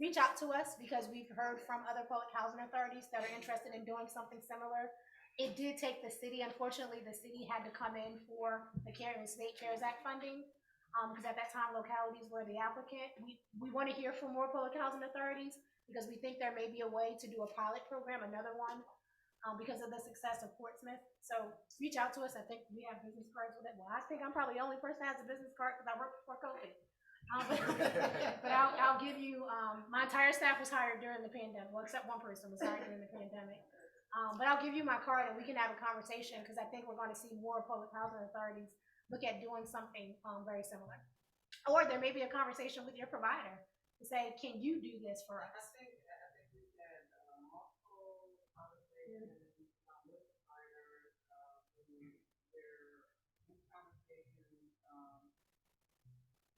[SPEAKER 4] Reach out to us, because we've heard from other public housing authorities that are interested in doing something similar. It did take the city, unfortunately, the city had to come in for the State CARES Act funding, because at that time, localities were the applicant. We want to hear from more public housing authorities, because we think there may be a way to do a pilot program, another one, because of the success of Portsmouth. So reach out to us. I think we have business cards with it. Well, I think I'm probably the only person that has a business card, because I worked before COVID. But I'll give you, my entire staff was hired during the pandemic, well, except one person was hired during the pandemic. But I'll give you my card and we can have a conversation, because I think we're going to see more public housing authorities look at doing something very similar. Or there may be a conversation with your provider to say, can you do this for us?
[SPEAKER 1] I think we've had multiple conversations with providers, where these conversations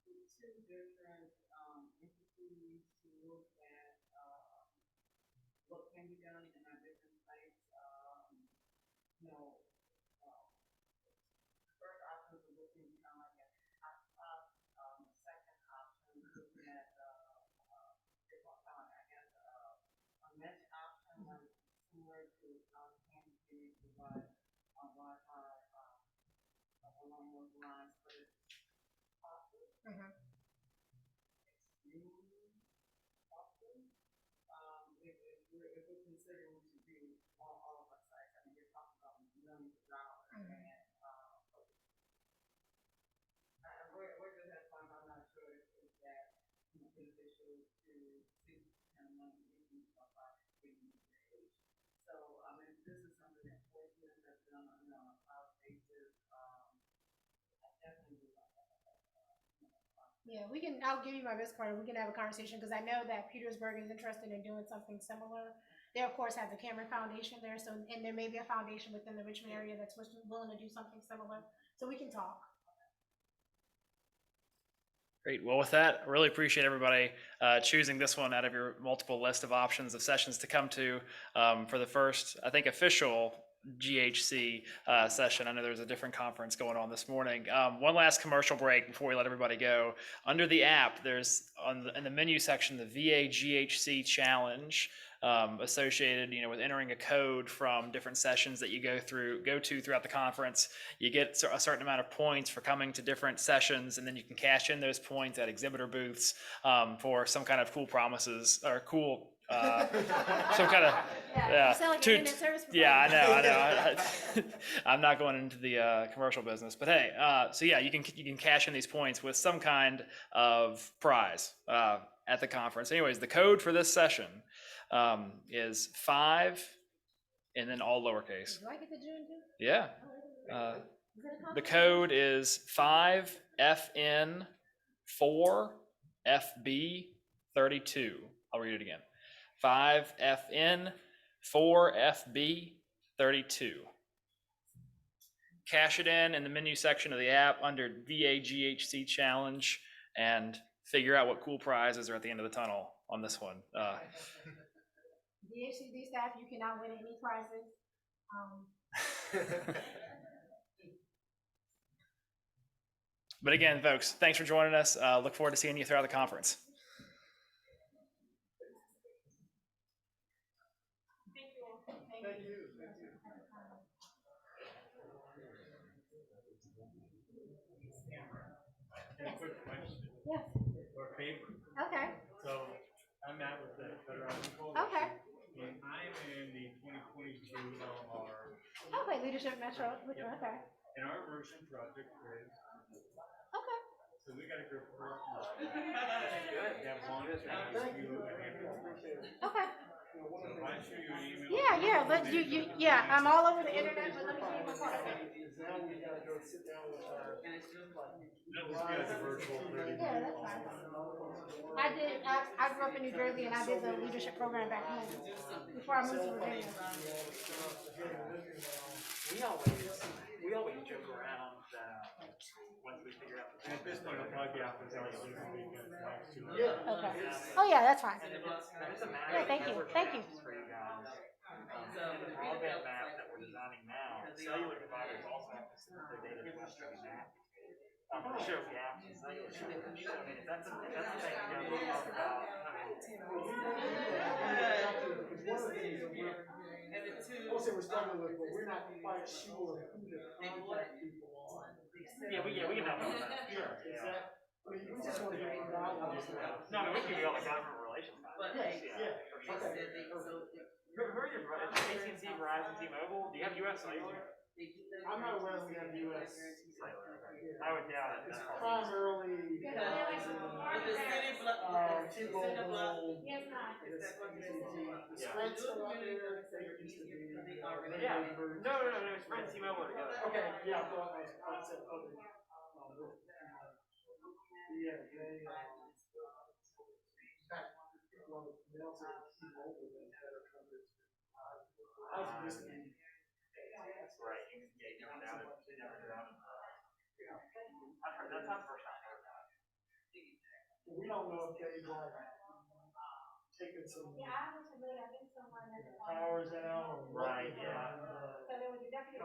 [SPEAKER 1] with two different entities to look at what can be done in our different sites. You know, first option is looking kind of like a hotspot. Second option is looking at different kind of, I guess, a mesh option, like similar to can be provide Wi-Fi along those lines, but it's costly. Extremely costly. If we're considering to do all of our sites, I mean, you're talking about millions of dollars, and we're just at a point, I'm not sure if that beneficial to see kind of money making a project being stage. So, I mean, this is something that Portsmouth has done on a cloud basis. I definitely would like that.
[SPEAKER 4] Yeah, I'll give you my business card and we can have a conversation, because I know that Petersburg is interested in doing something similar. They, of course, have the Cameron Foundation there, so, and there may be a foundation within the Richmond area that's willing to do something similar, so we can talk.
[SPEAKER 3] Great. Well, with that, I really appreciate everybody choosing this one out of your multiple list of options of sessions to come to for the first, I think, official GHC session. I know there's a different conference going on this morning. One last commercial break before we let everybody go. Under the app, there's in the menu section, the VA GHC Challenge, associated, with entering a code from different sessions that you go to throughout the conference. You get a certain amount of points for coming to different sessions, and then you can cash in those points at exhibitor booths for some kind of cool promises or cool some kind of
[SPEAKER 4] You sound like an internet service provider.
[SPEAKER 3] I know. I'm not going into the commercial business, but hey, so yeah, you can cash in these points with some kind of prize at the conference. Anyways, the code for this session is 5 and then all lowercase.
[SPEAKER 4] Do I get the June too?
[SPEAKER 3] Yeah. The code is 5FN4FB32. I'll read it again. 5FN4FB32. Cash it in the menu section of the app under VA GHC Challenge and figure out what cool prizes are at the end of the tunnel on this one.
[SPEAKER 4] DHCD staff, you cannot win any prizes.
[SPEAKER 3] But again, folks, thanks for joining us. Look forward to seeing you throughout the conference.
[SPEAKER 5] Thank you.
[SPEAKER 6] Quick question.
[SPEAKER 4] Yes.
[SPEAKER 6] Or favor.
[SPEAKER 4] Okay.
[SPEAKER 6] So I'm Matt with the Federal Housing Coalition.
[SPEAKER 4] Okay.
[SPEAKER 6] And I'm in the 2022 LMR.
[SPEAKER 4] Okay, Leadership Metro.
[SPEAKER 6] Yep.
[SPEAKER 4] Okay.
[SPEAKER 6] And our immersion project is.
[SPEAKER 4] Okay.
[SPEAKER 6] So we got a group of We have one, you, and Andrew.
[SPEAKER 4] Okay.
[SPEAKER 6] So if I show you an email.
[SPEAKER 4] Yeah, I'm all over the internet, but let me see my card.
[SPEAKER 5] Now we gotta go sit down with our.
[SPEAKER 6] No, this is a virtual 30
[SPEAKER 4] Yeah, that's fine. I I grew up in New Jersey and I did the leadership program back home before I moved to Virginia.
[SPEAKER 6] We always joke around that once we figure out. At this point, I'll probably be out for cellular. Yeah.
[SPEAKER 4] Okay. Oh, yeah, that's fine.
[SPEAKER 6] It's a matter
[SPEAKER 4] Yeah,
[SPEAKER 6] of
[SPEAKER 4] thank you,
[SPEAKER 6] network
[SPEAKER 4] thank you.
[SPEAKER 6] connections for you guys. And the broadband map that we're designing now, cellular providers also have to submit their data to us to be mapped. To show gaps in cellular coverage. So I mean, if that's the thing you guys want to talk about, I
[SPEAKER 5] We'll say we're struggling with, but we're not quite sure who to contact people on.
[SPEAKER 6] we can help with that.
[SPEAKER 5] Yeah, exactly. I mean, we just want to get them dialogue.
[SPEAKER 6] No, we can give you all the government relations.
[SPEAKER 5] Yeah,
[SPEAKER 6] for sure.
[SPEAKER 5] okay.
[SPEAKER 6] Who are your providers? AT&T, Verizon, T-Mobile? Do you have US Cellular?
[SPEAKER 5] I'm not aware we have US.
[SPEAKER 6] Cellular. I would doubt it.
[SPEAKER 5] It's primarily, T-Mobile.
[SPEAKER 4] Yes, not.
[SPEAKER 5] Sprint's still out there, they used to be.
[SPEAKER 6] Yeah. No. Sprint and T-Mobile are together.
[SPEAKER 5] Okay, yeah, I thought that was concept of it. Yeah, they, in fact, well, they also have T-Mobile that better coverage. I was just thinking.
[SPEAKER 6] That's right. You never doubted. I've heard that's not the first time I've heard that.
[SPEAKER 5] We don't know if they've like taken some
[SPEAKER 4] Yeah, I was familiar, I think someone.
[SPEAKER 5] powers out or.
[SPEAKER 6] Right, yeah.
[SPEAKER 4] So there was a deputy.